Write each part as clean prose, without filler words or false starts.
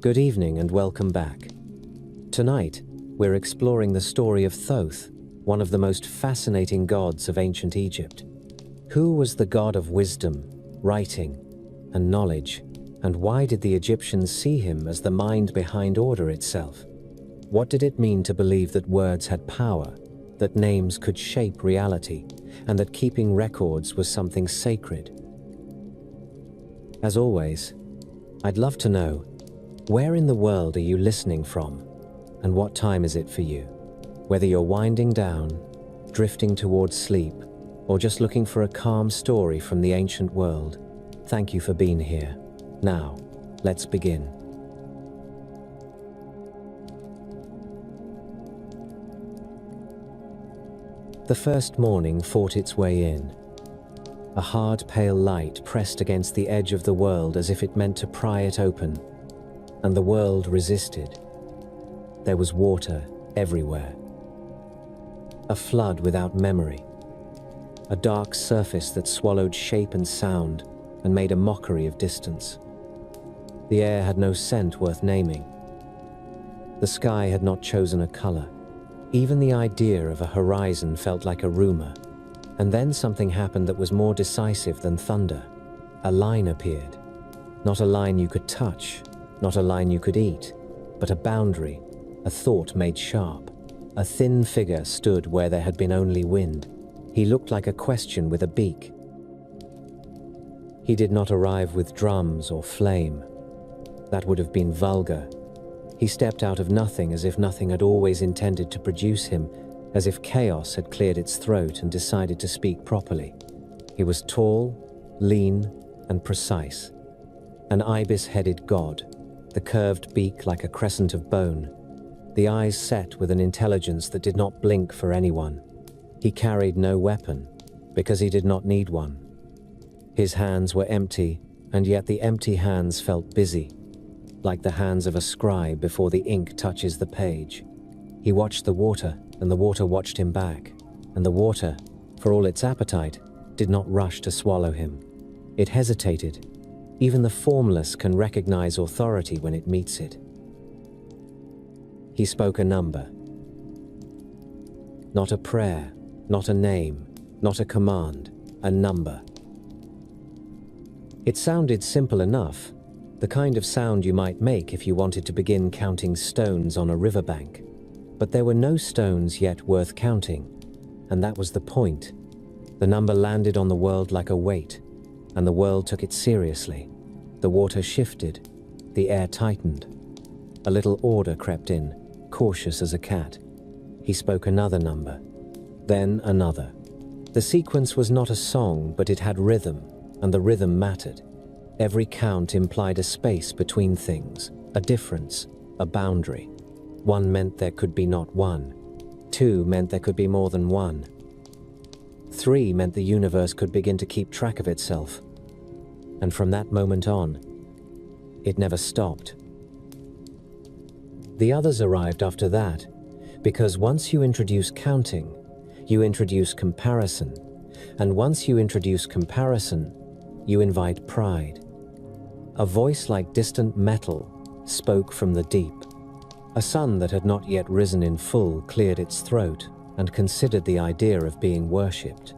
Good evening and welcome back. Tonight, we're exploring the story of Thoth, one of the most fascinating gods of ancient Egypt. Who was the god of wisdom, writing, and knowledge, and why did the Egyptians see him as the mind behind order itself? What did it mean to believe that words had power, that names could shape reality, and that keeping records was something sacred? As always, I'd love to know, where in the world are you listening from, and what time is it for you? Whether you're winding down, drifting towards sleep, or just looking for a calm story from the ancient world, thank you for being here. Now, let's begin. The first morning fought its way in. A hard, pale light pressed against the edge of the world as if it meant to pry it open. And the world resisted. There was water everywhere. A flood without memory. A dark surface that swallowed shape and sound and made a mockery of distance. The air had no scent worth naming. The sky had not chosen a color. Even the idea of a horizon felt like a rumor. And then something happened that was more decisive than thunder. A line appeared. Not a line you could touch. Not a line you could eat, but a boundary, a thought made sharp. A thin figure stood where there had been only wind. He looked like a question with a beak. He did not arrive with drums or flame. That would have been vulgar. He stepped out of nothing as if nothing had always intended to produce him, as if chaos had cleared its throat and decided to speak properly. He was tall, lean, and precise. An ibis-headed god. The curved beak like a crescent of bone, the eyes set with an intelligence that did not blink for anyone. He carried no weapon, because he did not need one. His hands were empty, and yet the empty hands felt busy, like the hands of a scribe before the ink touches the page. He watched the water, and the water watched him back, and the water, for all its appetite, did not rush to swallow him. It hesitated. Even the formless can recognize authority when it meets it. He spoke a number. Not a prayer, not a name, not a command, a number. It sounded simple enough, the kind of sound you might make if you wanted to begin counting stones on a riverbank. But there were no stones yet worth counting, and that was the point. The number landed on the world like a weight, and the world took it seriously. The water shifted, the air tightened. A little order crept in, cautious as a cat. He spoke another number, then another. The sequence was not a song, but it had rhythm, and the rhythm mattered. Every count implied a space between things, a difference, a boundary. One meant there could be not one. Two meant there could be more than one. Three meant the universe could begin to keep track of itself. And from that moment on, it never stopped. The others arrived after that, because once you introduce counting, you introduce comparison, and once you introduce comparison, you invite pride. A voice like distant metal spoke from the deep. A sun that had not yet risen in full cleared its throat and considered the idea of being worshipped.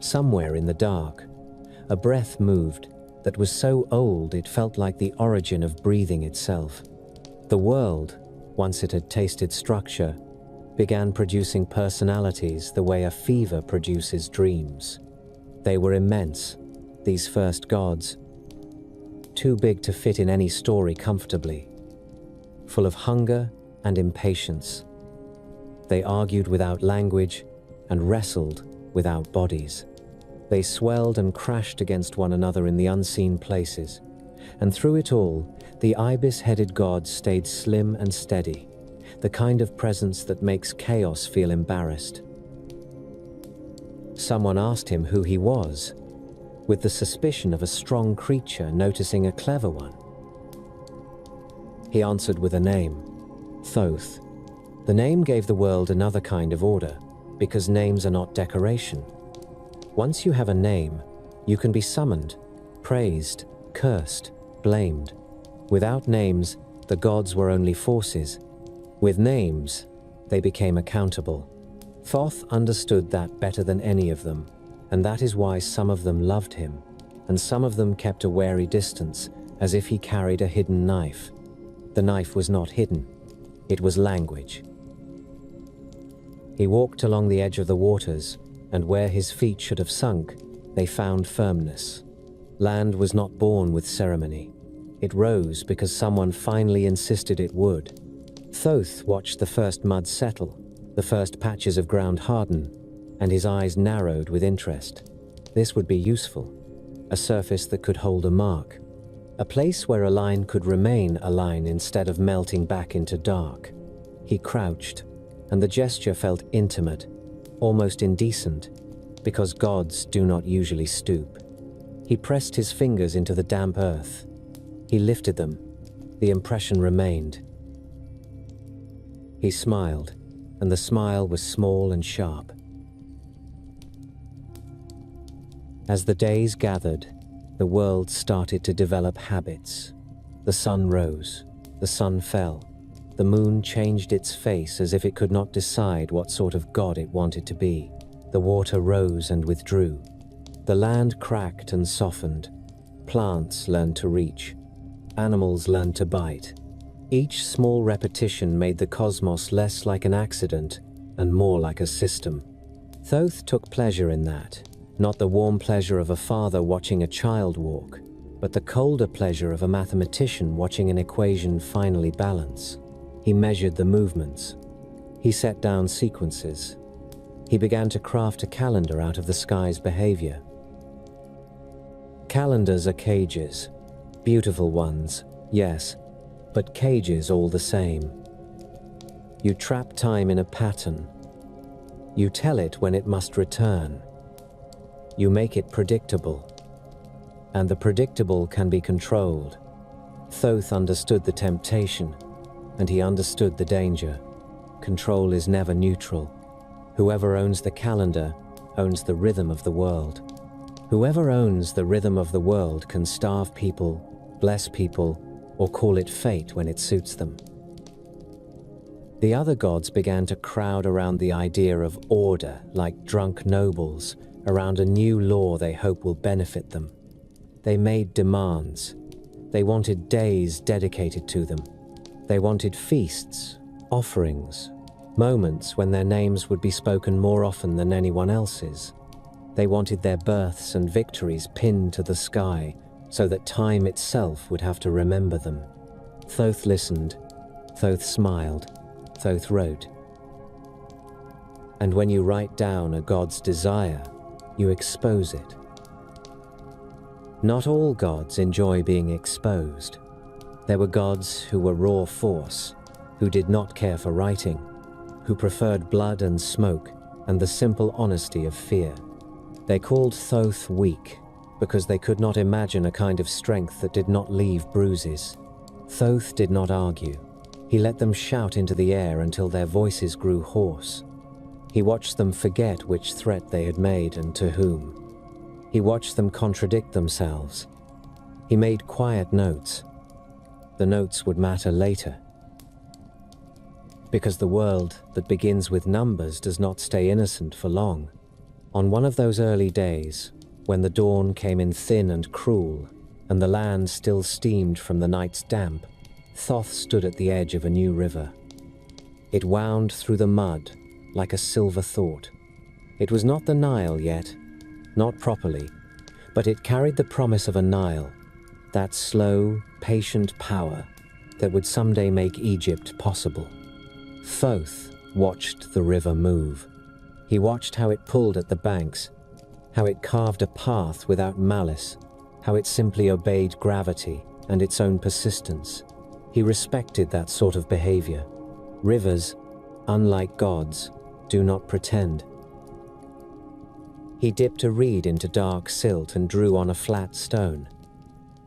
Somewhere in the dark, a breath moved that was so old it felt like the origin of breathing itself. The world, once it had tasted structure, began producing personalities the way a fever produces dreams. They were immense, these first gods, too big to fit in any story comfortably, full of hunger and impatience. They argued without language and wrestled without bodies. They swelled and crashed against one another in the unseen places, and through it all, the ibis-headed god stayed slim and steady, the kind of presence that makes chaos feel embarrassed. Someone asked him who he was, with the suspicion of a strong creature noticing a clever one. He answered with a name, Thoth. The name gave the world another kind of order, because names are not decoration. Once you have a name, you can be summoned, praised, cursed, blamed. Without names, the gods were only forces. With names, they became accountable. Thoth understood that better than any of them, and that is why some of them loved him, and some of them kept a wary distance, as if he carried a hidden knife. The knife was not hidden. It was language. He walked along the edge of the waters, and where his feet should have sunk, they found firmness. Land was not born with ceremony. It rose because someone finally insisted it would. Thoth watched the first mud settle, the first patches of ground harden, and his eyes narrowed with interest. This would be useful. A surface that could hold a mark. A place where a line could remain a line instead of melting back into dark. He crouched, and the gesture felt intimate, almost indecent, because gods do not usually stoop. He pressed his fingers into the damp earth. He lifted them. The impression remained. He smiled, and the smile was small and sharp. As the days gathered, the world started to develop habits. The sun rose, the sun fell. The moon changed its face as if it could not decide what sort of god it wanted to be. The water rose and withdrew. The land cracked and softened. Plants learned to reach. Animals learned to bite. Each small repetition made the cosmos less like an accident and more like a system. Thoth took pleasure in that, not the warm pleasure of a father watching a child walk, but the colder pleasure of a mathematician watching an equation finally balance. He measured the movements. He set down sequences. He began to craft a calendar out of the sky's behavior. Calendars are cages. Beautiful ones, yes, but cages all the same. You trap time in a pattern. You tell it when it must return. You make it predictable. And the predictable can be controlled. Thoth understood the temptation, and he understood the danger. Control is never neutral. Whoever owns the calendar owns the rhythm of the world. Whoever owns the rhythm of the world can starve people, bless people, or call it fate when it suits them. The other gods began to crowd around the idea of order like drunk nobles, around a new law they hope will benefit them. They made demands. They wanted days dedicated to them. They wanted feasts, offerings, moments when their names would be spoken more often than anyone else's. They wanted their births and victories pinned to the sky so that time itself would have to remember them. Thoth listened. Thoth smiled. Thoth wrote. And when you write down a god's desire, you expose it. Not all gods enjoy being exposed. There were gods who were raw force, who did not care for writing, who preferred blood and smoke and the simple honesty of fear. They called Thoth weak because they could not imagine a kind of strength that did not leave bruises. Thoth did not argue. He let them shout into the air until their voices grew hoarse. He watched them forget which threat they had made and to whom. He watched them contradict themselves. He made quiet notes. The notes would matter later. Because the world that begins with numbers does not stay innocent for long. On one of those early days, when the dawn came in thin and cruel, and the land still steamed from the night's damp, Thoth stood at the edge of a new river. It wound through the mud like a silver thought. It was not the Nile yet, not properly, but it carried the promise of a Nile, that slow, patient power that would someday make Egypt possible. Thoth watched the river move. He watched how it pulled at the banks, how it carved a path without malice, how it simply obeyed gravity and its own persistence. He respected that sort of behavior. Rivers, unlike gods, do not pretend. He dipped a reed into dark silt and drew on a flat stone.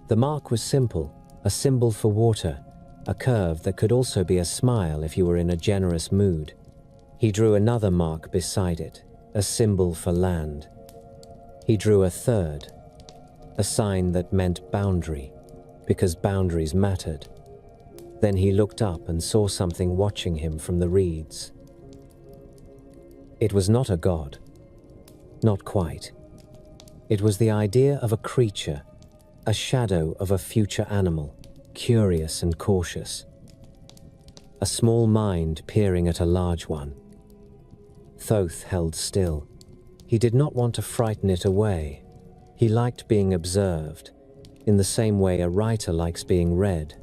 The mark was simple, a symbol for water, a curve that could also be a smile if you were in a generous mood. He drew another mark beside it, a symbol for land. He drew a third. a sign that meant boundary, because boundaries mattered. Then he looked up and saw something watching him from the reeds. It was not a god. Not quite. It was the idea of a creature, a shadow of a future animal, curious and cautious. A small mind peering at a large one. Thoth held still. He did not want to frighten it away. He liked being observed, in the same way a writer likes being read,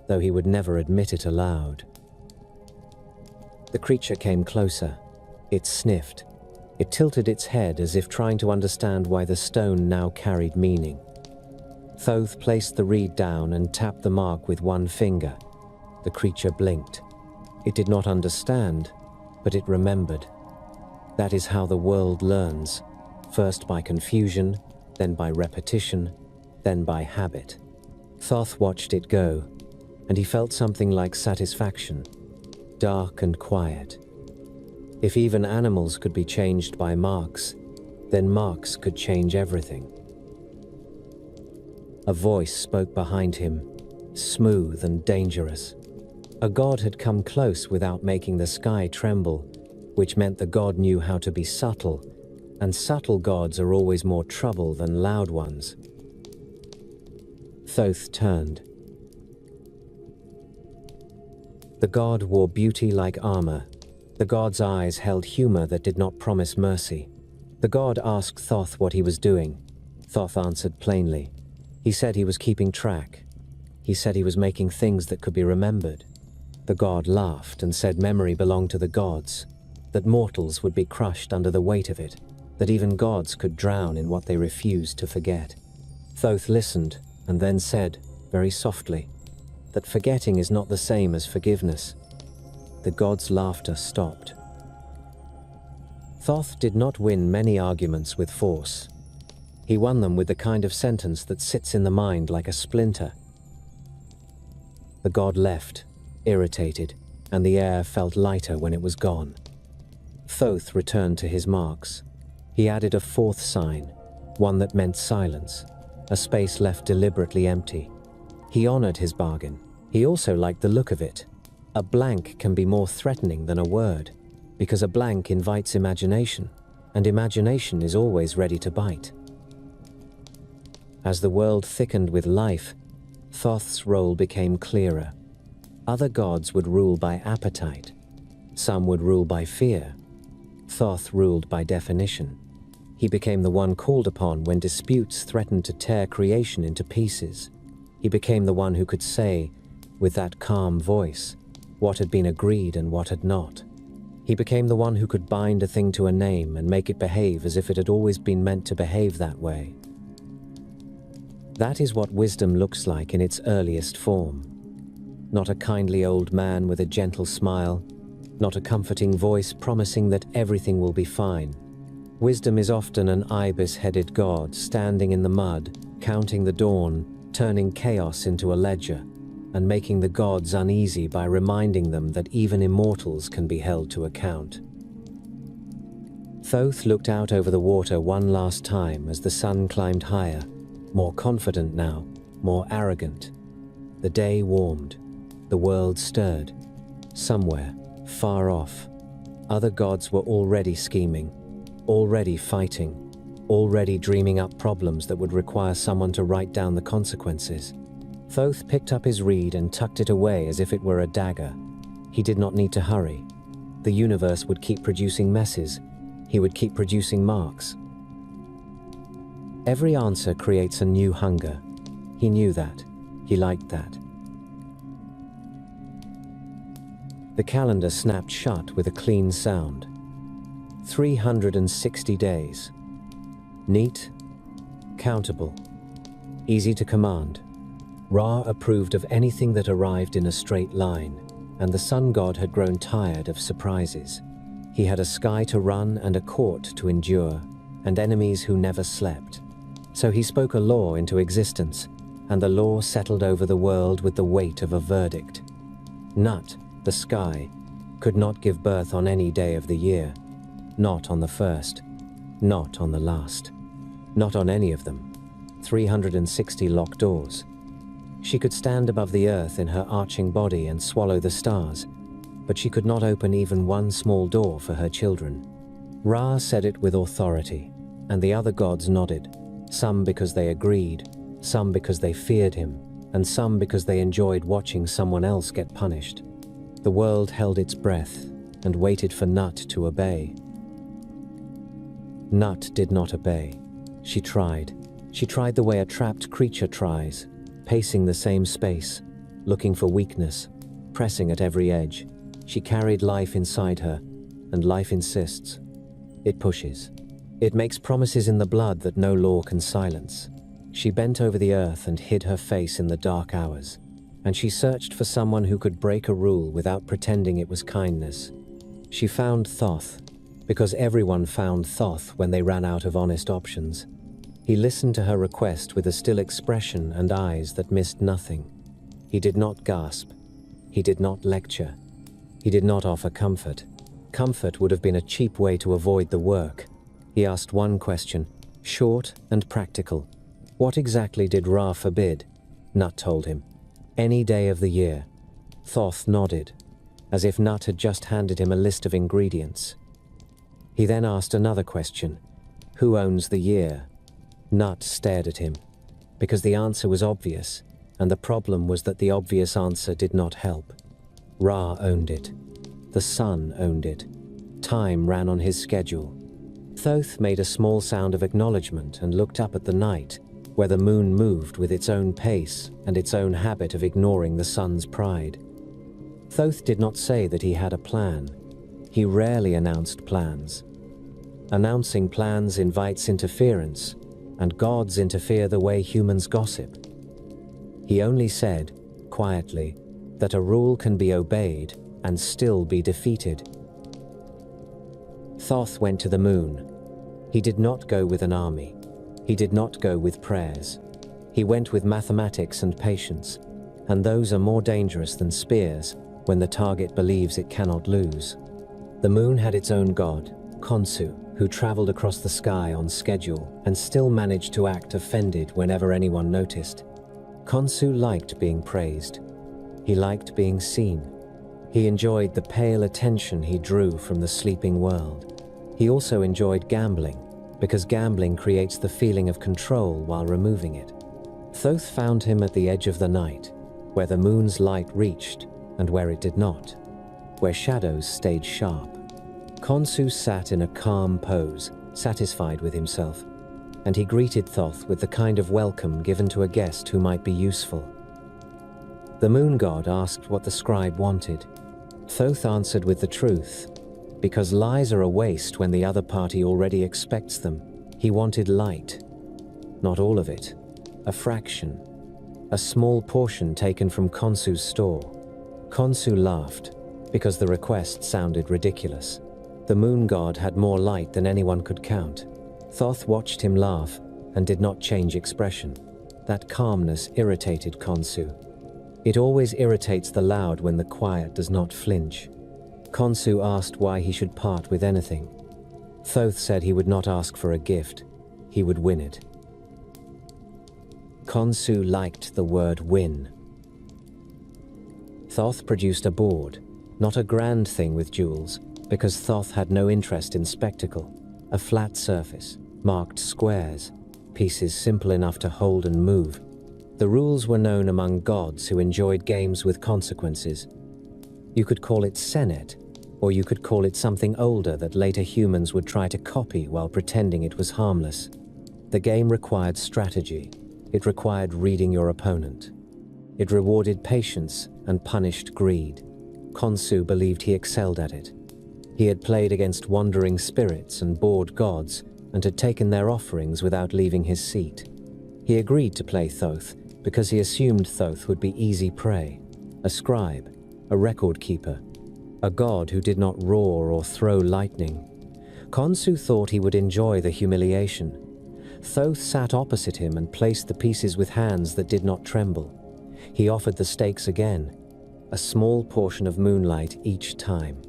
though he would never admit it aloud. The creature came closer. It sniffed. It tilted its head as if trying to understand why the stone now carried meaning. Thoth placed the reed down and tapped the mark with one finger. The creature blinked. It did not understand, but it remembered. That is how the world learns, first by confusion, then by repetition, then by habit. Thoth watched it go, and he felt something like satisfaction, dark and quiet. If even animals could be changed by marks, then marks could change everything. A voice spoke behind him, smooth and dangerous. A god had come close without making the sky tremble, which meant the god knew how to be subtle, and subtle gods are always more trouble than loud ones. Thoth turned. The god wore beauty like armor. The god's eyes held humor that did not promise mercy. The god asked Thoth what he was doing. Thoth answered plainly. He said he was keeping track. He said he was making things that could be remembered. The god laughed and said memory belonged to the gods, that mortals would be crushed under the weight of it, that even gods could drown in what they refused to forget. Thoth listened and then said, very softly, that forgetting is not the same as forgiveness. The god's laughter stopped. Thoth did not win many arguments with force. He won them with the kind of sentence that sits in the mind like a splinter. The god left, irritated, and the air felt lighter when it was gone. Thoth returned to his marks. He added a fourth sign, one that meant silence, a space left deliberately empty. He honored his bargain. He also liked the look of it. A blank can be more threatening than a word, because a blank invites imagination, and imagination is always ready to bite. As the world thickened with life, Thoth's role became clearer. Other gods would rule by appetite. Some would rule by fear. Thoth ruled by definition. He became the one called upon when disputes threatened to tear creation into pieces. He became the one who could say, with that calm voice, what had been agreed and what had not. He became the one who could bind a thing to a name and make it behave as if it had always been meant to behave that way. That is what wisdom looks like in its earliest form. Not a kindly old man with a gentle smile, not a comforting voice promising that everything will be fine. Wisdom is often an ibis-headed god standing in the mud, counting the dawn, turning chaos into a ledger, and making the gods uneasy by reminding them that even immortals can be held to account. Thoth looked out over the water one last time as the sun climbed higher, more confident now, more arrogant. The day warmed. The world stirred. Somewhere, far off, other gods were already scheming, already fighting, already dreaming up problems that would require someone to write down the consequences. Thoth picked up his reed and tucked it away as if it were a dagger. He did not need to hurry. The universe would keep producing messes. He would keep producing marks. Every answer creates a new hunger. He knew that. He liked that. The calendar snapped shut with a clean sound. 360 days. Neat, countable, easy to command. Ra approved of anything that arrived in a straight line, and the sun god had grown tired of surprises. He had a sky to run and a court to endure, and enemies who never slept. So he spoke a law into existence, and the law settled over the world with the weight of a verdict. Nut, the sky, could not give birth on any day of the year, not on the first, not on the last, not on any of them. 360 locked doors. She could stand above the earth in her arching body and swallow the stars, but she could not open even one small door for her children. Ra said it with authority, and the other gods nodded, some because they agreed, some because they feared him, and some because they enjoyed watching someone else get punished. The world held its breath and waited for Nut to obey. Nut did not obey. She tried. She tried the way a trapped creature tries, pacing the same space, looking for weakness, pressing at every edge. She carried life inside her, and life insists. It pushes. It makes promises in the blood that no law can silence. She bent over the earth and hid her face in the dark hours, and she searched for someone who could break a rule without pretending it was kindness. She found Thoth, because everyone found Thoth when they ran out of honest options. He listened to her request with a still expression and eyes that missed nothing. He did not gasp. He did not lecture. He did not offer comfort. Comfort would have been a cheap way to avoid the work. He asked one question, short and practical. What exactly did Ra forbid? Nut told him. Any day of the year. Thoth nodded, as if Nut had just handed him a list of ingredients. He then asked another question. Who owns the year? Nut stared at him, because the answer was obvious, and the problem was that the obvious answer did not help. Ra owned it. The sun owned it. Time ran on his schedule. Thoth made a small sound of acknowledgement and looked up at the night, where the moon moved with its own pace and its own habit of ignoring the sun's pride. Thoth did not say that he had a plan. He rarely announced plans. Announcing plans invites interference, and gods interfere the way humans gossip. He only said, quietly, that a rule can be obeyed and still be defeated. Thoth went to the moon. He did not go with an army. He did not go with prayers. He went with mathematics and patience, and those are more dangerous than spears when the target believes it cannot lose. The moon had its own god, Khonsu, who traveled across the sky on schedule and still managed to act offended whenever anyone noticed. Khonsu liked being praised. He liked being seen. He enjoyed the pale attention he drew from the sleeping world. He also enjoyed gambling, because gambling creates the feeling of control while removing it. Thoth found him at the edge of the night, where the moon's light reached and where it did not, where shadows stayed sharp. Khonsu sat in a calm pose, satisfied with himself, and he greeted Thoth with the kind of welcome given to a guest who might be useful. The moon god asked what the scribe wanted. Thoth answered with the truth, because lies are a waste when the other party already expects them. He wanted light. Not all of it. A fraction. A small portion taken from Khonsu's store. Khonsu laughed, because the request sounded ridiculous. The moon god had more light than anyone could count. Thoth watched him laugh and did not change expression. That calmness irritated Khonsu. It always irritates the loud when the quiet does not flinch. Khonsu asked why he should part with anything. Thoth said he would not ask for a gift. He would win it. Khonsu liked the word win. Thoth produced a board, not a grand thing with jewels, because Thoth had no interest in spectacle. A flat surface, marked squares, pieces simple enough to hold and move. The rules were known among gods who enjoyed games with consequences. You could call it Senet, or you could call it something older that later humans would try to copy while pretending it was harmless. The game required strategy. It required reading your opponent. It rewarded patience and punished greed. Khonsu believed he excelled at it. He had played against wandering spirits and bored gods, and had taken their offerings without leaving his seat. He agreed to play Thoth because he assumed Thoth would be easy prey, a scribe, a record keeper, a god who did not roar or throw lightning. Khonsu thought he would enjoy the humiliation. Thoth sat opposite him and placed the pieces with hands that did not tremble. He offered the stakes again, a small portion of moonlight each time.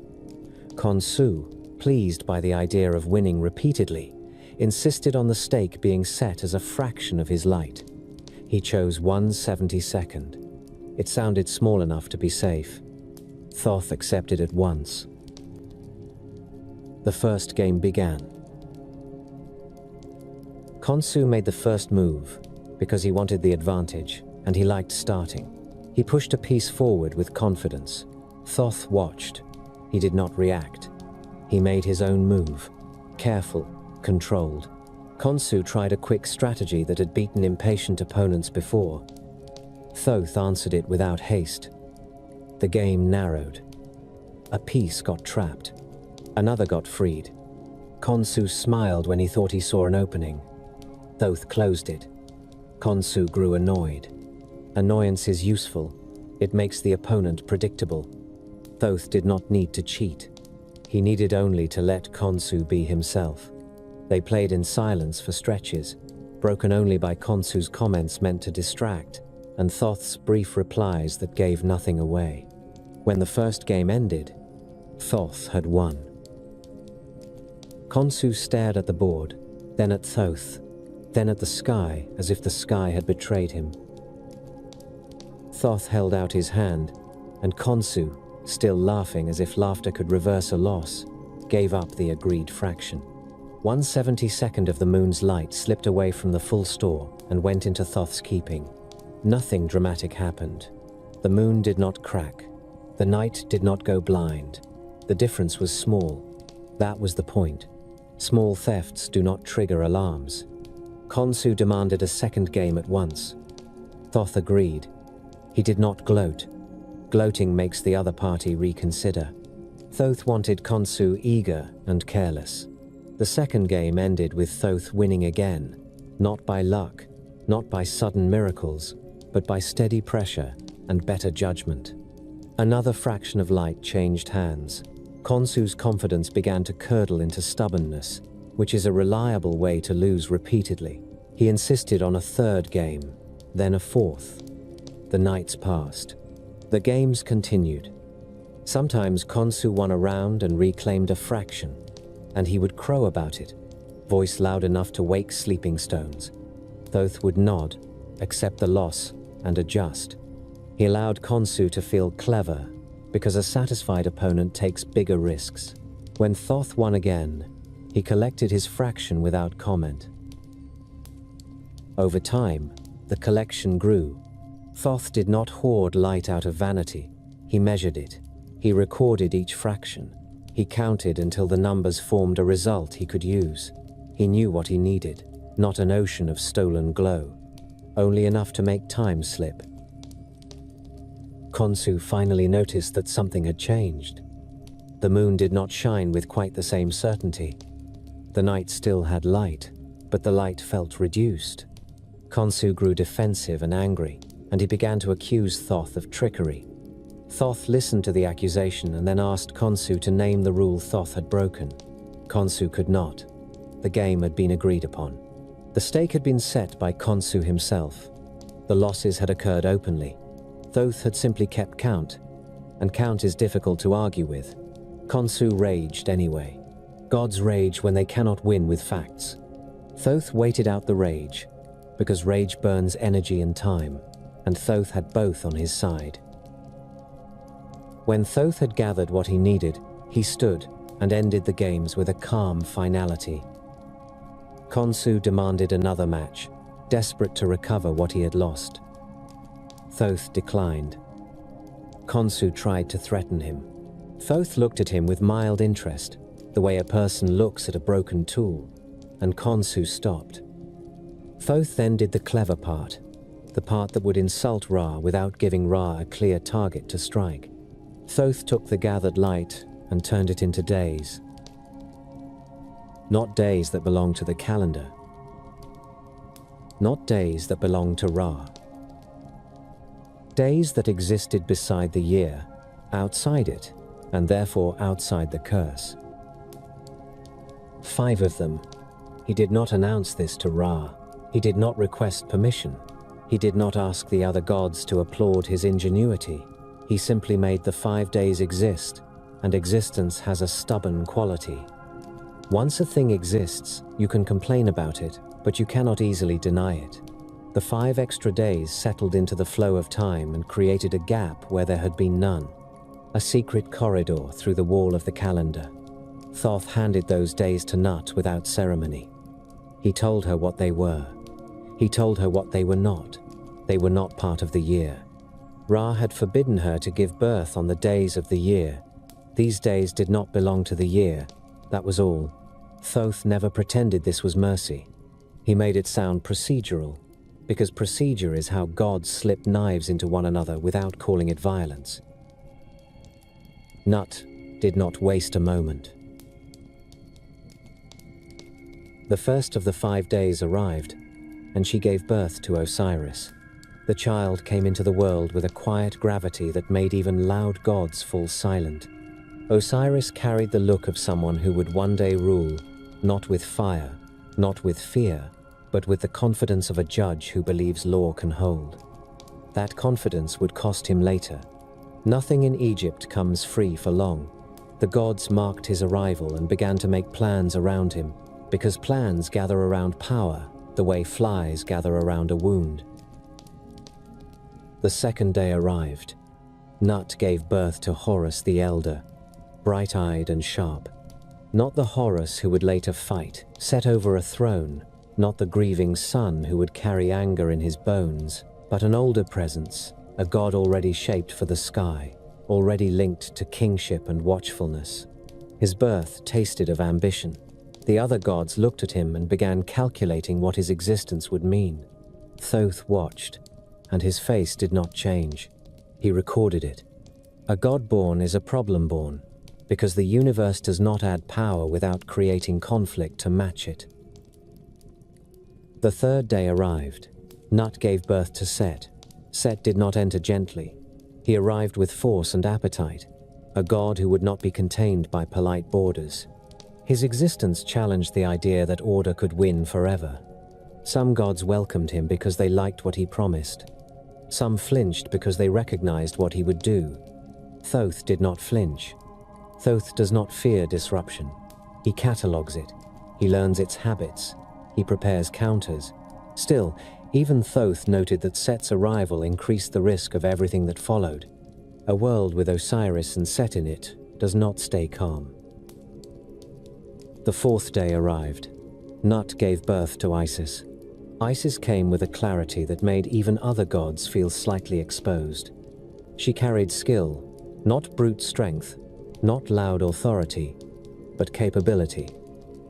Khonsu, pleased by the idea of winning repeatedly, insisted on the stake being set as a fraction of his light. He chose 1/72nd. It sounded small enough to be safe. Thoth accepted at once. The first game began. Khonsu made the first move because he wanted the advantage and he liked starting. He pushed a piece forward with confidence. Thoth watched. He did not react. He made his own move, careful, controlled. Khonsu tried a quick strategy that had beaten impatient opponents before. Thoth answered it without haste. The game narrowed. A piece got trapped. Another got freed. Khonsu smiled when he thought he saw an opening. Thoth closed it. Khonsu grew annoyed. Annoyance is useful. It makes the opponent predictable. Thoth did not need to cheat. He needed only to let Khonsu be himself. They played in silence for stretches, broken only by Khonsu's comments meant to distract, and Thoth's brief replies that gave nothing away. When the first game ended, Thoth had won. Khonsu stared at the board, then at Thoth, then at the sky as if the sky had betrayed him. Thoth held out his hand, and Khonsu, still laughing as if laughter could reverse a loss, gave up the agreed fraction. 1/72nd of the moon's light slipped away from the full store and went into Thoth's keeping. Nothing dramatic happened. The moon did not crack. The night did not go blind. The difference was small. That was the point. Small thefts do not trigger alarms. Khonsu demanded a second game at once. Thoth agreed. He did not gloat. Gloating makes the other party reconsider. Thoth wanted Khonsu eager and careless. The second game ended with Thoth winning again, not by luck, not by sudden miracles, but by steady pressure and better judgment. Another fraction of light changed hands. Khonsu's confidence began to curdle into stubbornness, which is a reliable way to lose repeatedly. He insisted on a third game, then a fourth. The nights passed. The games continued. Sometimes Khonsu won a round and reclaimed a fraction, and he would crow about it, voice loud enough to wake sleeping stones. Thoth would nod, accept the loss, and adjust. He allowed Khonsu to feel clever, because a satisfied opponent takes bigger risks. When Thoth won again, he collected his fraction without comment. Over time, the collection grew. Thoth did not hoard light out of vanity. He measured it. He recorded each fraction. He counted until the numbers formed a result he could use. He knew what he needed, not an ocean of stolen glow, only enough to make time slip. Khonsu finally noticed that something had changed. The moon did not shine with quite the same certainty. The night still had light, but the light felt reduced. Khonsu grew defensive and angry, and he began to accuse Thoth of trickery. Thoth listened to the accusation and then asked Khonsu to name the rule Thoth had broken. Khonsu could not. The game had been agreed upon. The stake had been set by Khonsu himself. The losses had occurred openly. Thoth had simply kept count, and count is difficult to argue with. Khonsu raged anyway. Gods rage when they cannot win with facts. Thoth waited out the rage, because rage burns energy and time, and Thoth had both on his side. When Thoth had gathered what he needed, he stood and ended the games with a calm finality. Khonsu demanded another match, desperate to recover what he had lost. Thoth declined. Khonsu tried to threaten him. Thoth looked at him with mild interest, the way a person looks at a broken tool, and Khonsu stopped. Thoth then did the clever part, the part that would insult Ra without giving Ra a clear target to strike. Thoth took the gathered light and turned it into days. Not days that belonged to the calendar. Not days that belonged to Ra. Days that existed beside the year, outside it, and therefore outside the curse. 5 of them. He did not announce this to Ra. He did not request permission. He did not ask the other gods to applaud his ingenuity. He simply made the 5 days exist, and existence has a stubborn quality. Once a thing exists, you can complain about it, but you cannot easily deny it. The 5 extra days settled into the flow of time and created a gap where there had been none. A secret corridor through the wall of the calendar. Thoth handed those days to Nut without ceremony. He told her what they were. He told her what they were not. They were not part of the year. Ra had forbidden her to give birth on the days of the year. These days did not belong to the year. That was all. Thoth never pretended this was mercy. He made it sound procedural, because procedure is how gods slip knives into one another without calling it violence. Nut did not waste a moment. The first of the 5 days arrived, and she gave birth to Osiris. The child came into the world with a quiet gravity that made even loud gods fall silent. Osiris carried the look of someone who would one day rule, not with fire, not with fear, but with the confidence of a judge who believes law can hold. That confidence would cost him later. Nothing in Egypt comes free for long. The gods marked his arrival and began to make plans around him, because plans gather around power the way flies gather around a wound. The second day arrived. Nut gave birth to Horus the Elder, bright-eyed and sharp. Not the Horus who would later fight, set over a throne, not the grieving son who would carry anger in his bones, but an older presence, a god already shaped for the sky, already linked to kingship and watchfulness. His birth tasted of ambition. The other gods looked at him and began calculating what his existence would mean. Thoth watched, and his face did not change. He recorded it. A god born is a problem born, because the universe does not add power without creating conflict to match it. The third day arrived. Nut gave birth to Set. Set did not enter gently. He arrived with force and appetite, a god who would not be contained by polite borders. His existence challenged the idea that order could win forever. Some gods welcomed him because they liked what he promised. Some flinched because they recognized what he would do. Thoth did not flinch. Thoth does not fear disruption. He catalogues it. He learns its habits. He prepares counters. Still, even Thoth noted that Set's arrival increased the risk of everything that followed. A world with Osiris and Set in it does not stay calm. The fourth day arrived. Nut gave birth to Isis. Isis came with a clarity that made even other gods feel slightly exposed. She carried skill, not brute strength, not loud authority, but capability.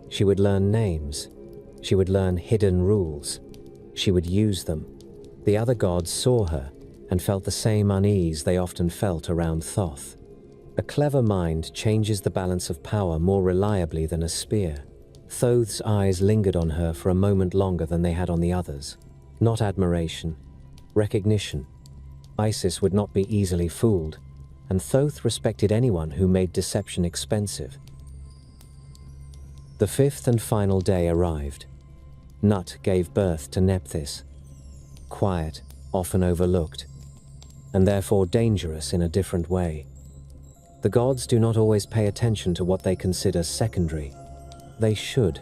She would learn names. She would learn hidden rules. She would use them. The other gods saw her and felt the same unease they often felt around Thoth. A clever mind changes the balance of power more reliably than a spear. Thoth's eyes lingered on her for a moment longer than they had on the others. Not admiration, recognition. Isis would not be easily fooled, and Thoth respected anyone who made deception expensive. The fifth and final day arrived. Nut gave birth to Nephthys. Quiet, often overlooked, and therefore dangerous in a different way. The gods do not always pay attention to what they consider secondary. They should.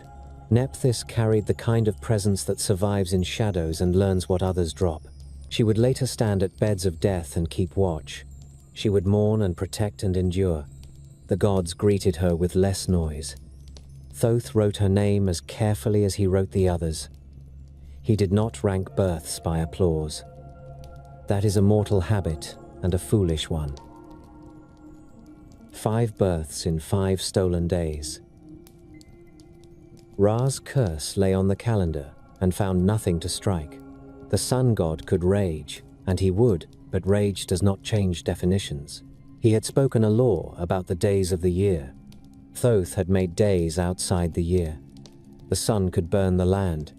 Nephthys carried the kind of presence that survives in shadows and learns what others drop. She would later stand at beds of death and keep watch. She would mourn and protect and endure. The gods greeted her with less noise. Thoth wrote her name as carefully as he wrote the others. He did not rank births by applause. That is a mortal habit and a foolish one. 5 births in 5 stolen days. Ra's curse lay on the calendar and found nothing to strike. The sun god could rage, and he would, but rage does not change definitions. He had spoken a law about the days of the year. Thoth had made days outside the year. The sun could burn the land.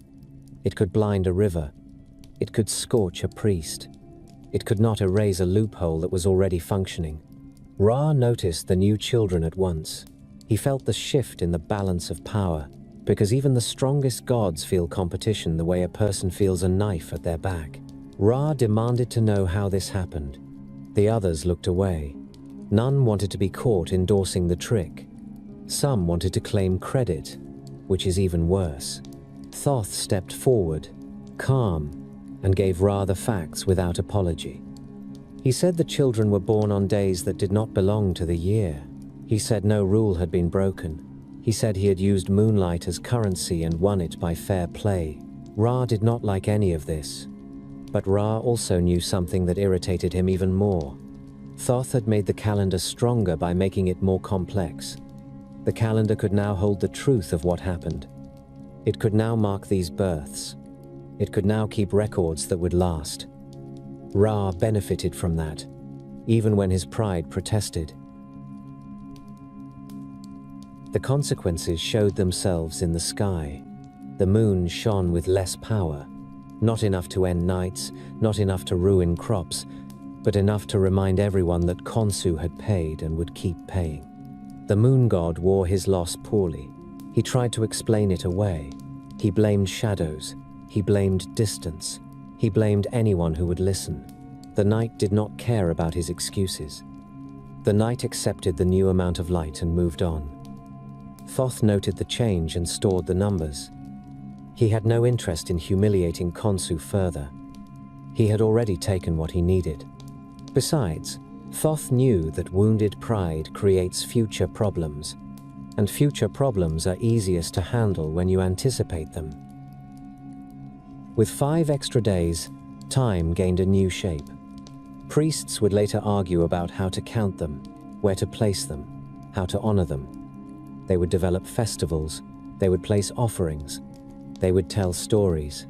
It could blind a river. It could scorch a priest. It could not erase a loophole that was already functioning. Ra noticed the new children at once. He felt the shift in the balance of power, because even the strongest gods feel competition the way a person feels a knife at their back. Ra demanded to know how this happened. The others looked away. None wanted to be caught endorsing the trick. Some wanted to claim credit, which is even worse. Thoth stepped forward, calm, and gave Ra the facts without apology. He said the children were born on days that did not belong to the year. He said no rule had been broken. He said he had used moonlight as currency and won it by fair play. Ra did not like any of this. But Ra also knew something that irritated him even more. Thoth had made the calendar stronger by making it more complex. The calendar could now hold the truth of what happened. It could now mark these births. It could now keep records that would last. Ra benefited from that, even when his pride protested. The consequences showed themselves in the sky. The moon shone with less power, not enough to end nights, not enough to ruin crops, but enough to remind everyone that Khonsu had paid and would keep paying. The moon god wore his loss poorly. He tried to explain it away. He blamed shadows. He blamed distance. He blamed anyone who would listen. The night did not care about his excuses. The night accepted the new amount of light and moved on. Thoth noted the change and stored the numbers. He had no interest in humiliating Khonsu further. He had already taken what he needed. Besides, Thoth knew that wounded pride creates future problems, and future problems are easiest to handle when you anticipate them. With 5 extra days, time gained a new shape. Priests would later argue about how to count them, where to place them, how to honor them. They would develop festivals, they would place offerings, they would tell stories.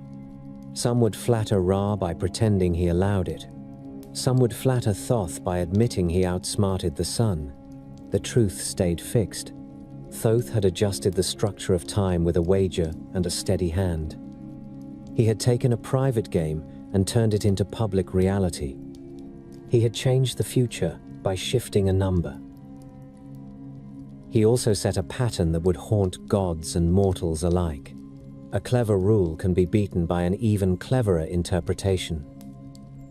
Some would flatter Ra by pretending he allowed it. Some would flatter Thoth by admitting he outsmarted the sun. The truth stayed fixed. Thoth had adjusted the structure of time with a wager and a steady hand. He had taken a private game and turned it into public reality. He had changed the future by shifting a number. He also set a pattern that would haunt gods and mortals alike. A clever rule can be beaten by an even cleverer interpretation.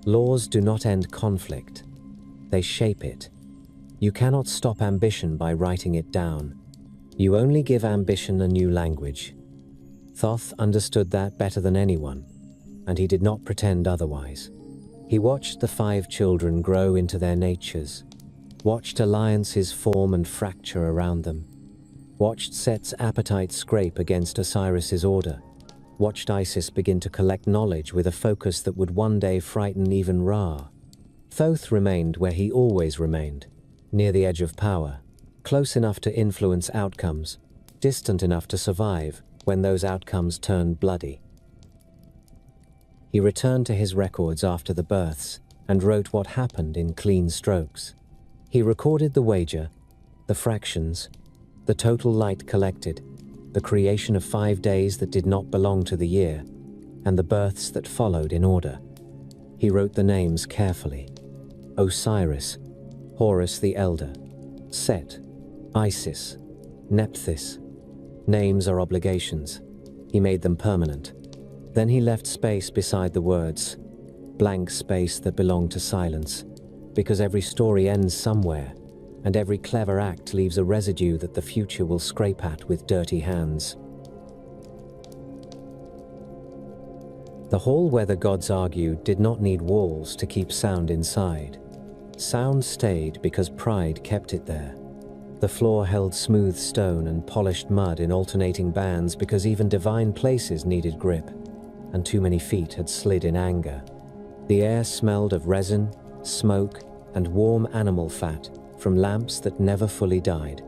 Laws do not end conflict. They shape it. You cannot stop ambition by writing it down. You only give ambition a new language. Thoth understood that better than anyone, and he did not pretend otherwise. He watched the 5 children grow into their natures, watched alliances form and fracture around them, watched Set's appetite scrape against Osiris's order, watched Isis begin to collect knowledge with a focus that would one day frighten even Ra. Thoth remained where he always remained, near the edge of power, close enough to influence outcomes, distant enough to survive when those outcomes turned bloody. He returned to his records after the births and wrote what happened in clean strokes. He recorded the wager, the fractions, the total light collected, the creation of 5 days that did not belong to the year, and the births that followed in order. He wrote the names carefully. Osiris, Horus the Elder, Set, Isis, Nephthys. Names are obligations. He made them permanent. Then he left space beside the words, blank space that belonged to silence, because every story ends somewhere, and every clever act leaves a residue that the future will scrape at with dirty hands. The hall where the gods argued did not need walls to keep sound inside. Sound stayed because pride kept it there. The floor held smooth stone and polished mud in alternating bands because even divine places needed grip, and too many feet had slid in anger. The air smelled of resin, smoke, and warm animal fat from lamps that never fully died.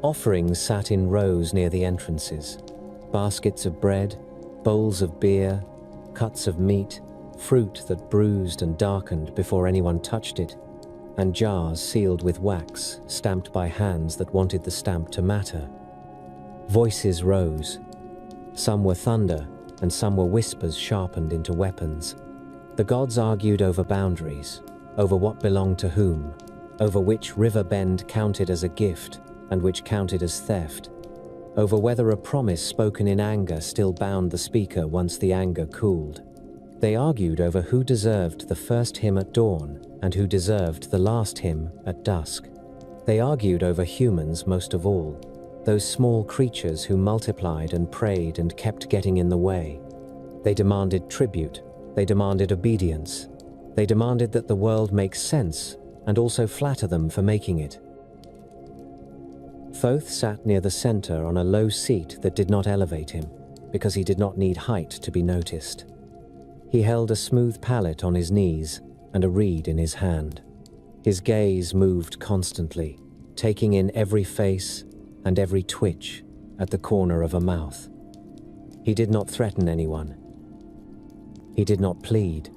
Offerings sat in rows near the entrances. Baskets of bread, bowls of beer, cuts of meat, fruit that bruised and darkened before anyone touched it, and jars sealed with wax, stamped by hands that wanted the stamp to matter. Voices rose. Some were thunder, and some were whispers sharpened into weapons. The gods argued over boundaries, over what belonged to whom, over which river bend counted as a gift and which counted as theft, over whether a promise spoken in anger still bound the speaker once the anger cooled. They argued over who deserved the first hymn at dawn and who deserved the last hymn at dusk. They argued over humans most of all. those small creatures who multiplied and preyed and kept getting in the way. They demanded tribute, they demanded obedience, they demanded that the world make sense and also flatter them for making it. Thoth sat near the center on a low seat that did not elevate him, because he did not need height to be noticed. He held a smooth pallet on his knees and a reed in his hand. His gaze moved constantly, taking in every face and every twitch at the corner of a mouth. He did not threaten anyone. He did not plead.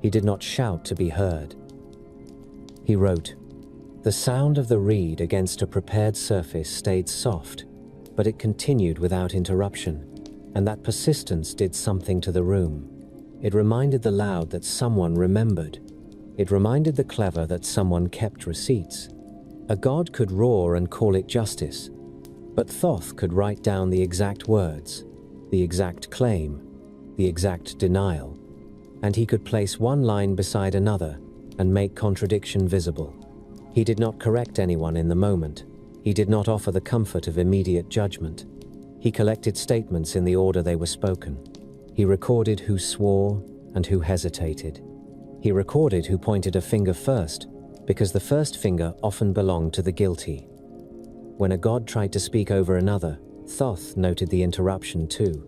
He did not shout to be heard. He wrote. The sound of the reed against a prepared surface stayed soft, but it continued without interruption, and that persistence did something to the room. It reminded the loud that someone remembered. It reminded the clever that someone kept receipts. A god could roar and call it justice, but Thoth could write down the exact words, the exact claim, the exact denial, and he could place one line beside another and make contradiction visible. He did not correct anyone in the moment. He did not offer the comfort of immediate judgment. He collected statements in the order they were spoken. He recorded who swore and who hesitated. He recorded who pointed a finger first, because the first finger often belonged to the guilty. When a god tried to speak over another, Thoth noted the interruption too.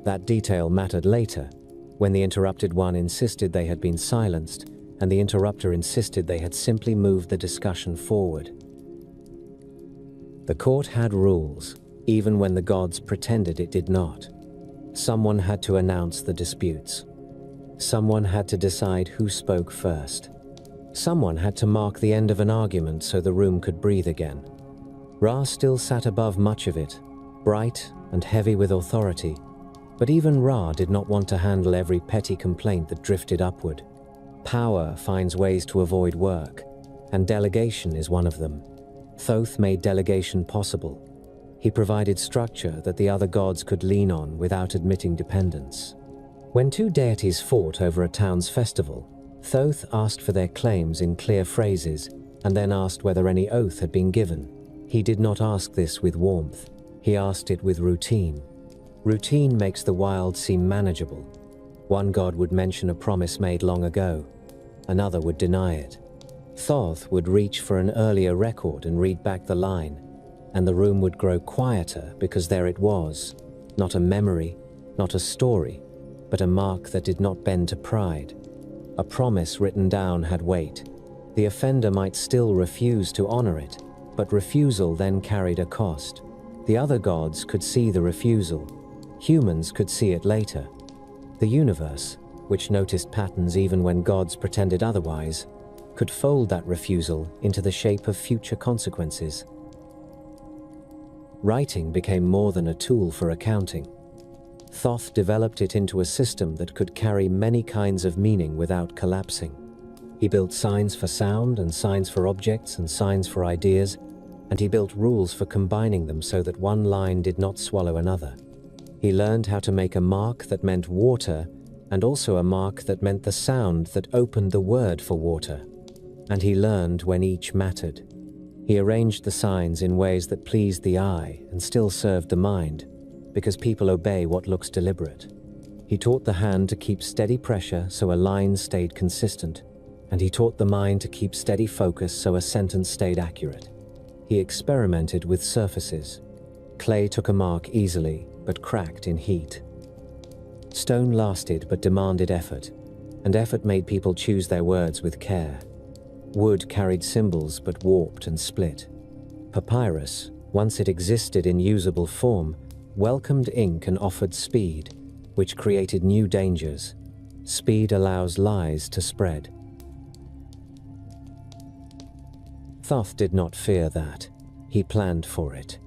That detail mattered later, when the interrupted one insisted they had been silenced, and the interrupter insisted they had simply moved the discussion forward. The court had rules, even when the gods pretended it did not. Someone had to announce the disputes. Someone had to decide who spoke first. Someone had to mark the end of an argument so the room could breathe again. Ra still sat above much of it, bright and heavy with authority, but even Ra did not want to handle every petty complaint that drifted upward. Power finds ways to avoid work, and delegation is one of them. Thoth made delegation possible. He provided structure that the other gods could lean on without admitting dependence. When two deities fought over a town's festival, Thoth asked for their claims in clear phrases and then asked whether any oath had been given. He did not ask this with warmth. He asked it with routine. Routine makes the wild seem manageable. One god would mention a promise made long ago. Another would deny it. Thoth would reach for an earlier record and read back the line, and the room would grow quieter because there it was, not a memory, not a story, but a mark that did not bend to pride. A promise written down had weight. The offender might still refuse to honor it, but refusal then carried a cost. The other gods could see the refusal. Humans could see it later. The universe, which noticed patterns even when gods pretended otherwise, could fold that refusal into the shape of future consequences. Writing became more than a tool for accounting. Thoth developed it into a system that could carry many kinds of meaning without collapsing. He built signs for sound and signs for objects and signs for ideas, and he built rules for combining them so that one line did not swallow another. He learned how to make a mark that meant water and also a mark that meant the sound that opened the word for water. And he learned when each mattered. He arranged the signs in ways that pleased the eye and still served the mind, because people obey what looks deliberate. He taught the hand to keep steady pressure so a line stayed consistent, and he taught the mind to keep steady focus so a sentence stayed accurate. He experimented with surfaces. Clay took a mark easily, but cracked in heat. Stone lasted but demanded effort, and effort made people choose their words with care. Wood carried symbols but warped and split. Papyrus, once it existed in usable form, welcomed ink and offered speed, which created new dangers. Speed allows lies to spread. Thoth did not fear that. He planned for it.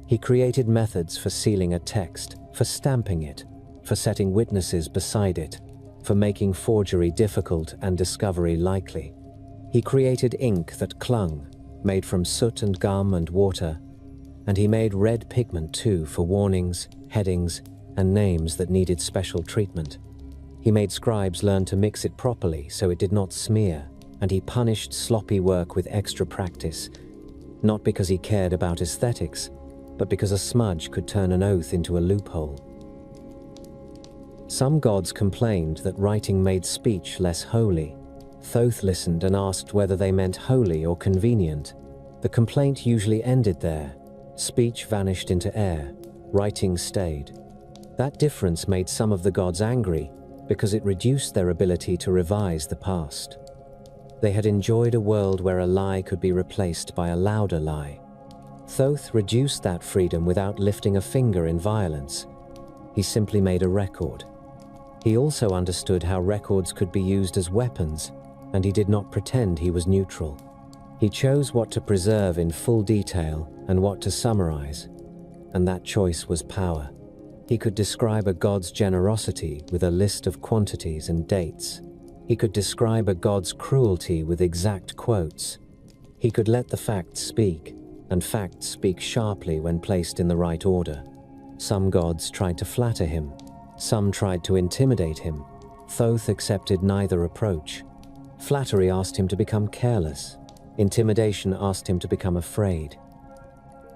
He created methods for sealing a text, for stamping it, for setting witnesses beside it, for making forgery difficult and discovery likely. He created ink that clung, made from soot and gum and water, and he made red pigment too for warnings, headings, and names that needed special treatment. He made scribes learn to mix it properly so it did not smear, and he punished sloppy work with extra practice, not because he cared about aesthetics, but because a smudge could turn an oath into a loophole. Some gods complained that writing made speech less holy. Thoth listened and asked whether they meant holy or convenient. The complaint usually ended there. Speech vanished into air. Writing stayed. That difference made some of the gods angry because it reduced their ability to revise the past. They had enjoyed a world where a lie could be replaced by a louder lie. Thoth reduced that freedom without lifting a finger in violence. He simply made a record. He also understood how records could be used as weapons, and he did not pretend he was neutral. He chose what to preserve in full detail and what to summarize, and that choice was power. He could describe a god's generosity with a list of quantities and dates. He could describe a god's cruelty with exact quotes. He could let the facts speak, and facts speak sharply when placed in the right order. Some gods tried to flatter him. Some tried to intimidate him. Thoth accepted neither approach. Flattery asked him to become careless. Intimidation asked him to become afraid.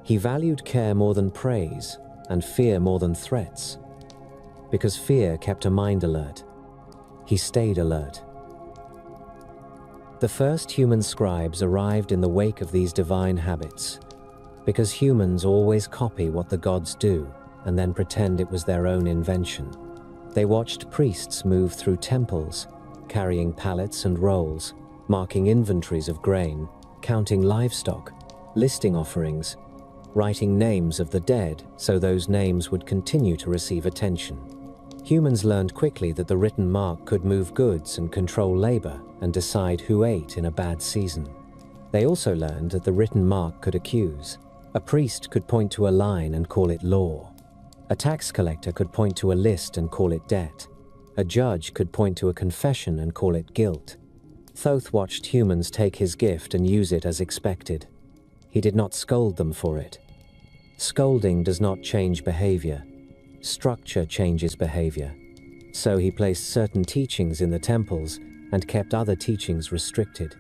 He valued care more than praise, and fear more than threats. Because fear kept a mind alert. He stayed alert. The first human scribes arrived in the wake of these divine habits. Because humans always copy what the gods do, and then pretend it was their own invention. They watched priests move through temples, carrying pallets and rolls, marking inventories of grain, counting livestock, listing offerings, writing names of the dead so those names would continue to receive attention. Humans learned quickly that the written mark could move goods and control labor and decide who ate in a bad season. They also learned that the written mark could accuse. A priest could point to a line and call it law. A tax collector could point to a list and call it debt. A judge could point to a confession and call it guilt. Thoth watched humans take his gift and use it as expected. He did not scold them for it. Scolding does not change behavior. Structure changes behavior. So he placed certain teachings in the temples and kept other teachings restricted.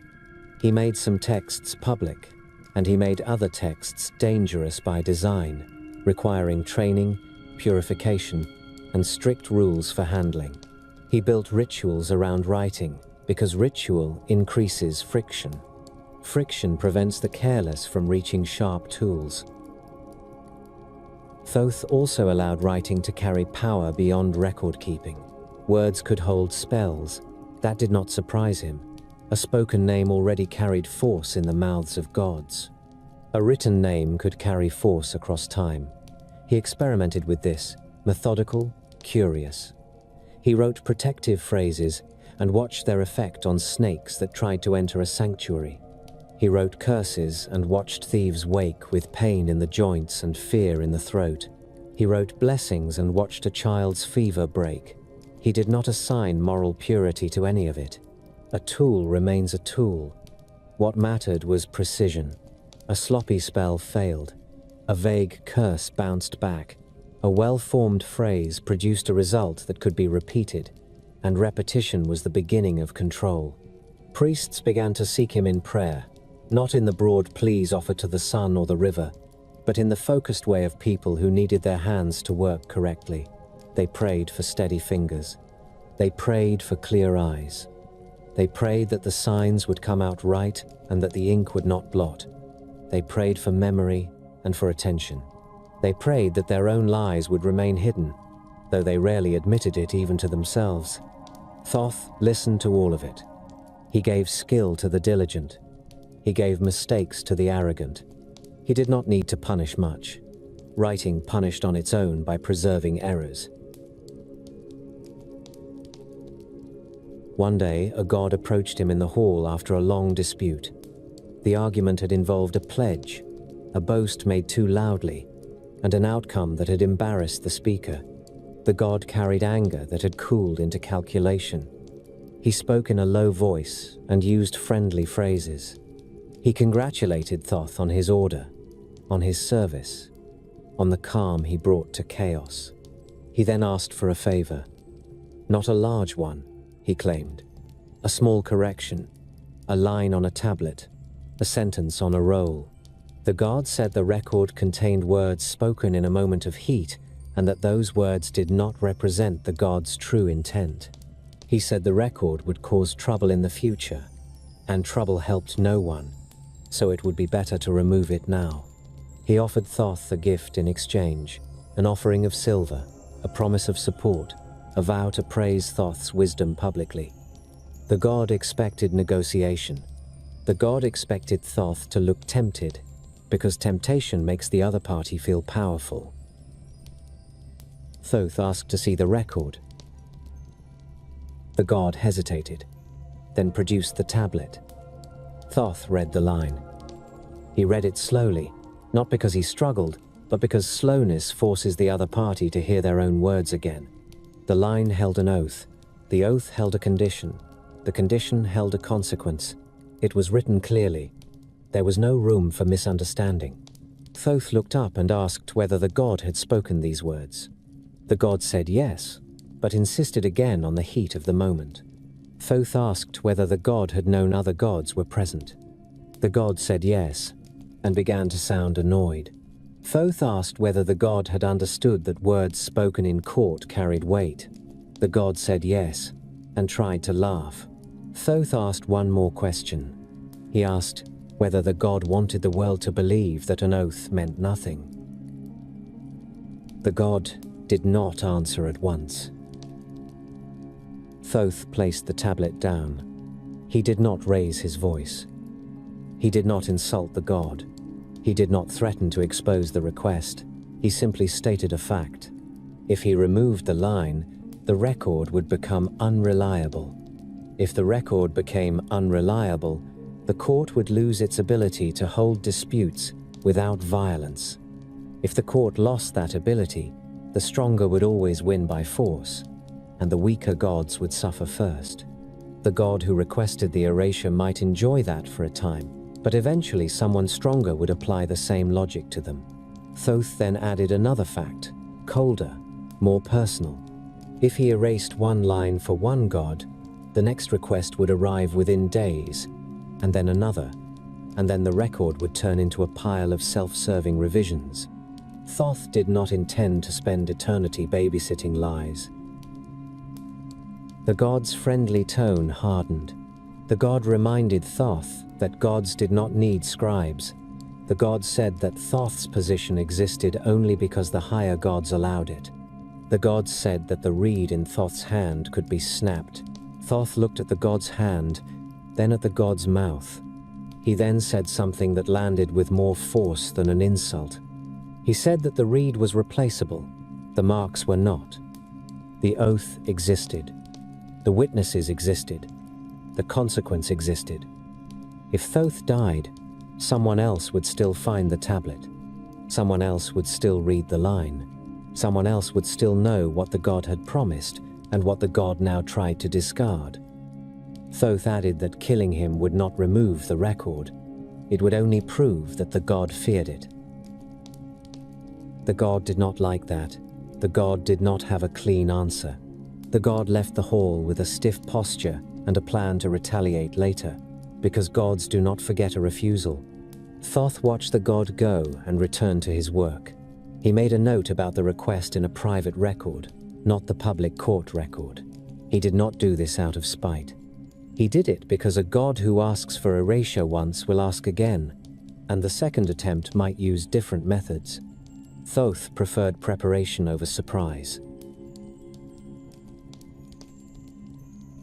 He made some texts public, and he made other texts dangerous by design, requiring training, purification, and strict rules for handling. He built rituals around writing because ritual increases friction. Friction prevents the careless from reaching sharp tools. Thoth also allowed writing to carry power beyond record-keeping. Words could hold spells. That did not surprise him. A spoken name already carried force in the mouths of gods. A written name could carry force across time. He experimented with this, methodical, curious. He wrote protective phrases and watched their effect on snakes that tried to enter a sanctuary. He wrote curses and watched thieves wake with pain in the joints and fear in the throat. He wrote blessings and watched a child's fever break. He did not assign moral purity to any of it. A tool remains a tool. What mattered was precision. A sloppy spell failed. A vague curse bounced back. A well-formed phrase produced a result that could be repeated, and repetition was the beginning of control. Priests began to seek him in prayer, not in the broad pleas offered to the sun or the river, but in the focused way of people who needed their hands to work correctly. They prayed for steady fingers. They prayed for clear eyes. They prayed that the signs would come out right and that the ink would not blot. They prayed for memory and for attention. They prayed that their own lies would remain hidden, though they rarely admitted it even to themselves. Thoth listened to all of it. He gave skill to the diligent. He gave mistakes to the arrogant. He did not need to punish much. Writing punished on its own by preserving errors. One day, a god approached him in the hall after a long dispute. The argument had involved a pledge, a boast made too loudly, and an outcome that had embarrassed the speaker. The god carried anger that had cooled into calculation. He spoke in a low voice and used friendly phrases. He congratulated Thoth on his order, on his service, on the calm he brought to chaos. He then asked for a favor. Not a large one, he claimed. A small correction, a line on a tablet, a sentence on a roll. The god said the record contained words spoken in a moment of heat, and that those words did not represent the god's true intent. He said the record would cause trouble in the future, and trouble helped no one, so it would be better to remove it now. He offered Thoth a gift in exchange, an offering of silver, a promise of support, a vow to praise Thoth's wisdom publicly. The god expected negotiation. The god expected Thoth to look tempted, because temptation makes the other party feel powerful. Thoth asked to see the record. The god hesitated, then produced the tablet. Thoth read the line. He read it slowly, not because he struggled, but because slowness forces the other party to hear their own words again. The line held an oath. The oath held a condition. The condition held a consequence. It was written clearly. There was no room for misunderstanding. Thoth looked up and asked whether the god had spoken these words. The god said yes, but insisted again on the heat of the moment. Thoth asked whether the god had known other gods were present. The god said yes, and began to sound annoyed. Thoth asked whether the god had understood that words spoken in court carried weight. The god said yes, and tried to laugh. Thoth asked one more question. He asked whether the god wanted the world to believe that an oath meant nothing. The god did not answer at once. Thoth placed the tablet down. He did not raise his voice. He did not insult the god. He did not threaten to expose the request. He simply stated a fact. If he removed the line, the record would become unreliable. If the record became unreliable, the court would lose its ability to hold disputes without violence. If the court lost that ability, the stronger would always win by force, and the weaker gods would suffer first. The god who requested the erasure might enjoy that for a time, but eventually someone stronger would apply the same logic to them. Thoth then added another fact, colder, more personal. If he erased one line for one god, the next request would arrive within days, and then another, and then the record would turn into a pile of self-serving revisions. Thoth did not intend to spend eternity babysitting lies. The god's friendly tone hardened. The god reminded Thoth that gods did not need scribes. The god said that Thoth's position existed only because the higher gods allowed it. The god said that the reed in Thoth's hand could be snapped. Thoth looked at the god's hand, then at the god's mouth. He then said something that landed with more force than an insult. He said that the reed was replaceable. The marks were not. The oath existed. The witnesses existed. The consequence existed. If Thoth died, someone else would still find the tablet. Someone else would still read the line. Someone else would still know what the god had promised and what the god now tried to discard. Thoth added that killing him would not remove the record. It would only prove that the god feared it. The god did not like that. The god did not have a clean answer. The god left the hall with a stiff posture and a plan to retaliate later, because gods do not forget a refusal. Thoth watched the god go and return to his work. He made a note about the request in a private record, not the public court record. He did not do this out of spite. He did it because a god who asks for erasure once will ask again, and the second attempt might use different methods. Thoth preferred preparation over surprise.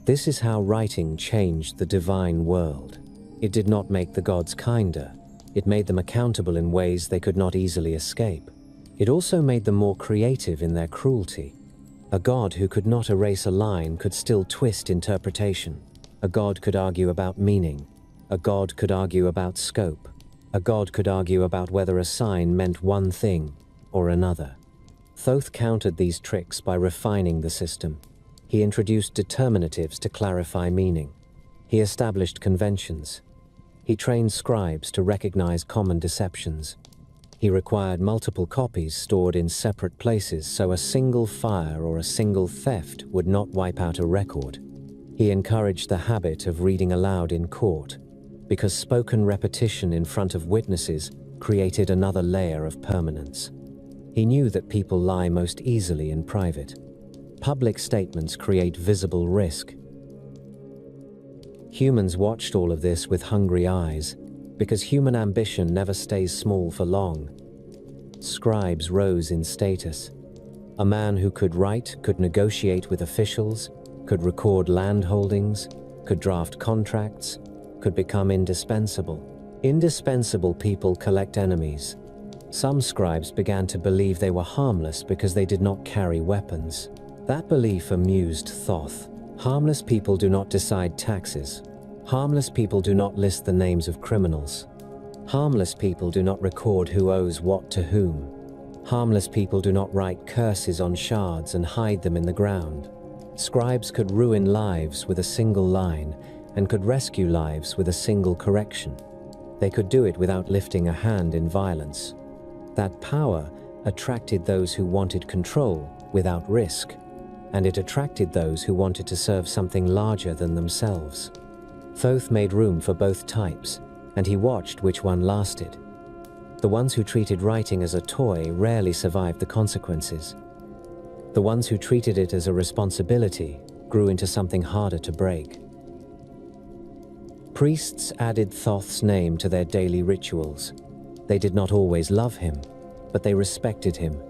This is how writing changed the divine world. It did not make the gods kinder. It made them accountable in ways they could not easily escape. It also made them more creative in their cruelty. A god who could not erase a line could still twist interpretation. A god could argue about meaning. A god could argue about scope. A god could argue about whether a sign meant one thing or another. Thoth countered these tricks by refining the system. He introduced determinatives to clarify meaning. He established conventions. He trained scribes to recognize common deceptions. He required multiple copies stored in separate places so a single fire or a single theft would not wipe out a record. He encouraged the habit of reading aloud in court, because spoken repetition in front of witnesses created another layer of permanence. He knew that people lie most easily in private. Public statements create visible risk. Humans watched all of this with hungry eyes, because human ambition never stays small for long. Scribes rose in status. A man who could write, could negotiate with officials, could record land holdings, could draft contracts, could become indispensable. Indispensable people collect enemies. Some scribes began to believe they were harmless because they did not carry weapons. That belief amused Thoth. Harmless people do not decide taxes. Harmless people do not list the names of criminals. Harmless people do not record who owes what to whom. Harmless people do not write curses on shards and hide them in the ground. Scribes could ruin lives with a single line and could rescue lives with a single correction. They could do it without lifting a hand in violence. That power attracted those who wanted control without risk, and it attracted those who wanted to serve something larger than themselves. Thoth made room for both types, and he watched which one lasted. The ones who treated writing as a toy rarely survived the consequences. The ones who treated it as a responsibility grew into something harder to break. Priests added Thoth's name to their daily rituals. They did not always love him, but they respected him.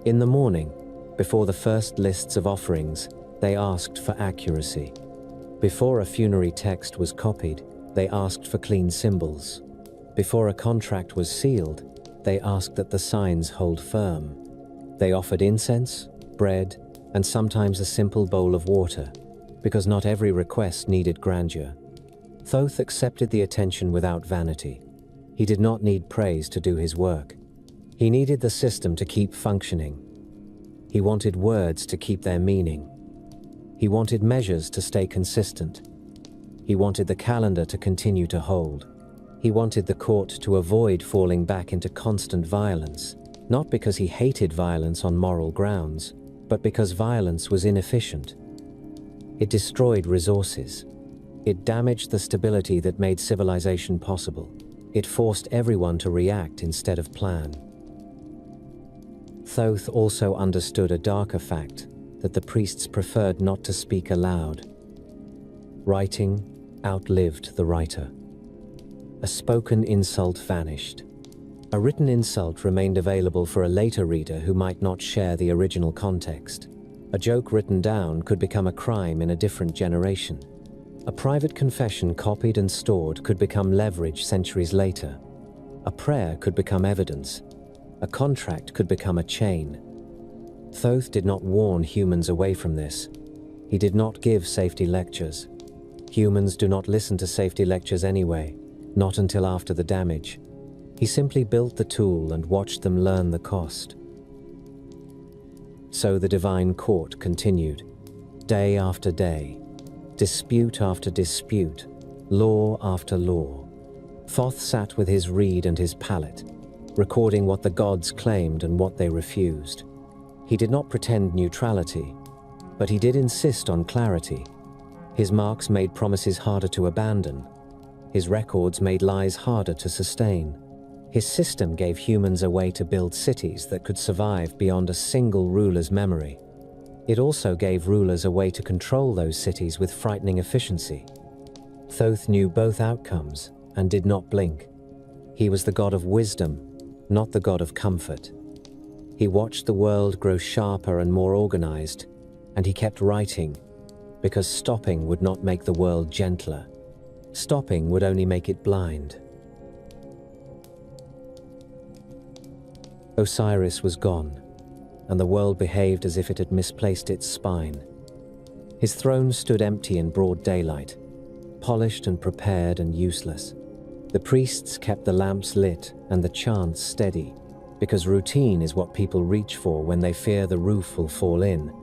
In the morning, before the first lists of offerings, they asked for accuracy. Before a funerary text was copied, they asked for clean symbols. Before a contract was sealed, they asked that the signs hold firm. They offered incense, bread, and sometimes a simple bowl of water, because not every request needed grandeur. Thoth accepted the attention without vanity. He did not need praise to do his work. He needed the system to keep functioning. He wanted words to keep their meaning. He wanted measures to stay consistent. He wanted the calendar to continue to hold. He wanted the court to avoid falling back into constant violence, not because he hated violence on moral grounds, but because violence was inefficient. It destroyed resources. It damaged the stability that made civilization possible. It forced everyone to react instead of plan. Thoth also understood a darker fact, that the priests preferred not to speak aloud. Writing outlived the writer. A spoken insult vanished. A written insult remained available for a later reader who might not share the original context. A joke written down could become a crime in a different generation. A private confession copied and stored could become leverage centuries later. A prayer could become evidence. A contract could become a chain. Thoth did not warn humans away from this. He did not give safety lectures. Humans do not listen to safety lectures anyway, not until after the damage. He simply built the tool and watched them learn the cost. So the divine court continued, day after day, dispute after dispute, law after law. Thoth sat with his reed and his palette, recording what the gods claimed and what they refused. He did not pretend neutrality, but he did insist on clarity. His marks made promises harder to abandon. His records made lies harder to sustain. His system gave humans a way to build cities that could survive beyond a single ruler's memory. It also gave rulers a way to control those cities with frightening efficiency. Thoth knew both outcomes and did not blink. He was the god of wisdom, not the god of comfort. He watched the world grow sharper and more organized, and he kept writing, because stopping would not make the world gentler. Stopping would only make it blind. Osiris was gone, and the world behaved as if it had misplaced its spine. His throne stood empty in broad daylight, polished and prepared and useless. The priests kept the lamps lit and the chants steady, because routine is what people reach for when they fear the roof will fall in.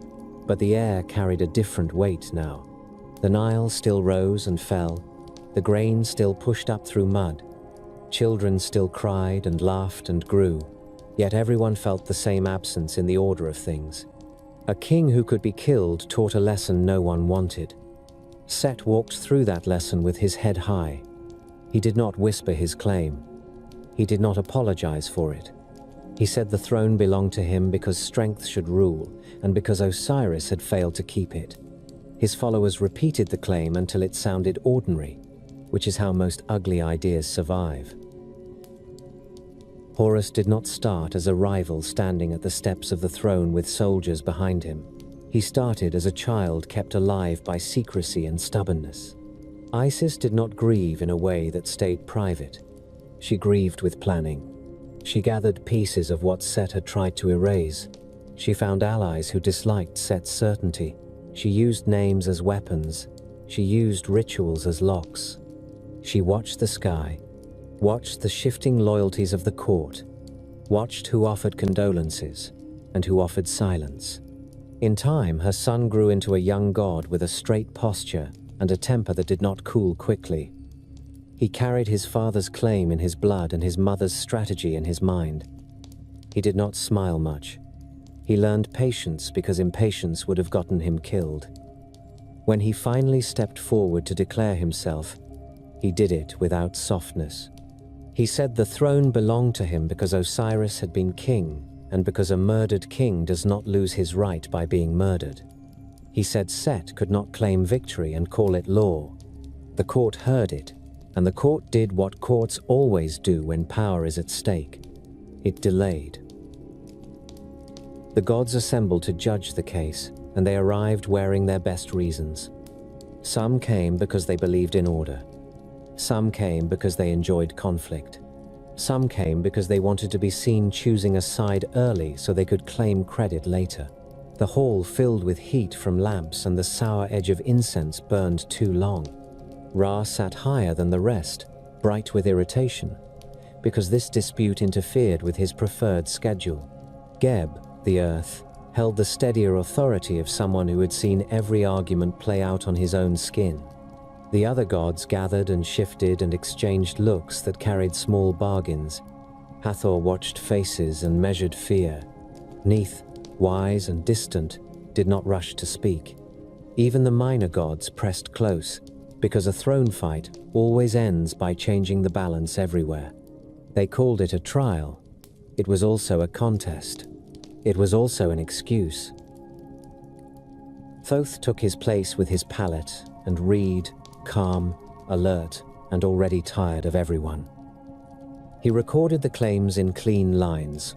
But the air carried a different weight now. The Nile still rose and fell, the grain still pushed up through mud, children still cried and laughed and grew, yet everyone felt the same absence in the order of things. A king who could be killed taught a lesson no one wanted. Set walked through that lesson with his head high. He did not whisper his claim. He did not apologize for it. He said the throne belonged to him because strength should rule, and because Osiris had failed to keep it. His followers repeated the claim until it sounded ordinary, which is how most ugly ideas survive. Horus did not start as a rival standing at the steps of the throne with soldiers behind him. He started as a child kept alive by secrecy and stubbornness. Isis did not grieve in a way that stayed private. She grieved with planning. She gathered pieces of what Set had tried to erase. She found allies who disliked Set's certainty. She used names as weapons. She used rituals as locks. She watched the sky, watched the shifting loyalties of the court, watched who offered condolences and who offered silence. In time, her son grew into a young god with a straight posture and a temper that did not cool quickly. He carried his father's claim in his blood and his mother's strategy in his mind. He did not smile much. He learned patience because impatience would have gotten him killed. When he finally stepped forward to declare himself, he did it without softness. He said the throne belonged to him because Osiris had been king, and because a murdered king does not lose his right by being murdered. He said Set could not claim victory and call it law. The court heard it, and the court did what courts always do when power is at stake. It delayed. The gods assembled to judge the case, and they arrived wearing their best reasons. Some came because they believed in order. Some came because they enjoyed conflict. Some came because they wanted to be seen choosing a side early so they could claim credit later. The hall filled with heat from lamps, and the sour edge of incense burned too long. Ra sat higher than the rest, bright with irritation, because this dispute interfered with his preferred schedule. Geb, the earth, held the steadier authority of someone who had seen every argument play out on his own skin. The other gods gathered and shifted and exchanged looks that carried small bargains. Hathor watched faces and measured fear. Neith, wise and distant, did not rush to speak. Even the minor gods pressed close, because a throne fight always ends by changing the balance everywhere. They called it a trial. It was also a contest. It was also an excuse. Thoth took his place with his palette, and Reed, calm, alert, and already tired of everyone. He recorded the claims in clean lines.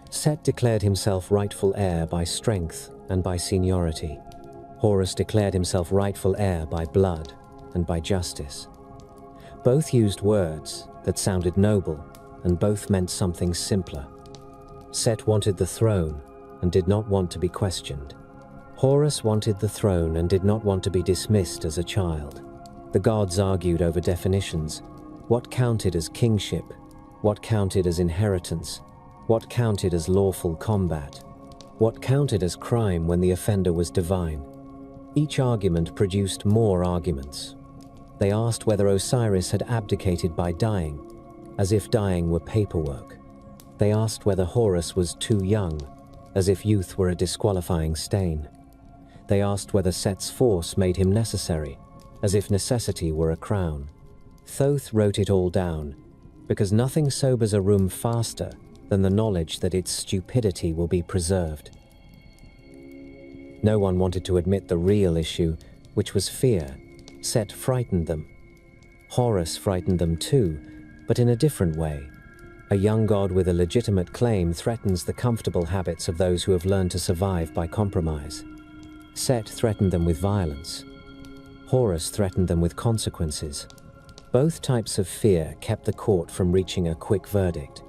Set declared himself rightful heir by strength and by seniority. Horus declared himself rightful heir by blood and by justice. Both used words that sounded noble, and both meant something simpler. Set wanted the throne and did not want to be questioned. Horus wanted the throne and did not want to be dismissed as a child. The gods argued over definitions. What counted as kingship? What counted as inheritance? What counted as lawful combat? What counted as crime when the offender was divine? Each argument produced more arguments. They asked whether Osiris had abdicated by dying, as if dying were paperwork. They asked whether Horus was too young, as if youth were a disqualifying stain. They asked whether Set's force made him necessary, as if necessity were a crown. Thoth wrote it all down, because nothing sobers a room faster than the knowledge that its stupidity will be preserved. No one wanted to admit the real issue, which was fear. Set frightened them. Horus frightened them too, but in a different way. A young god with a legitimate claim threatens the comfortable habits of those who have learned to survive by compromise. Set threatened them with violence. Horus threatened them with consequences. Both types of fear kept the court from reaching a quick verdict,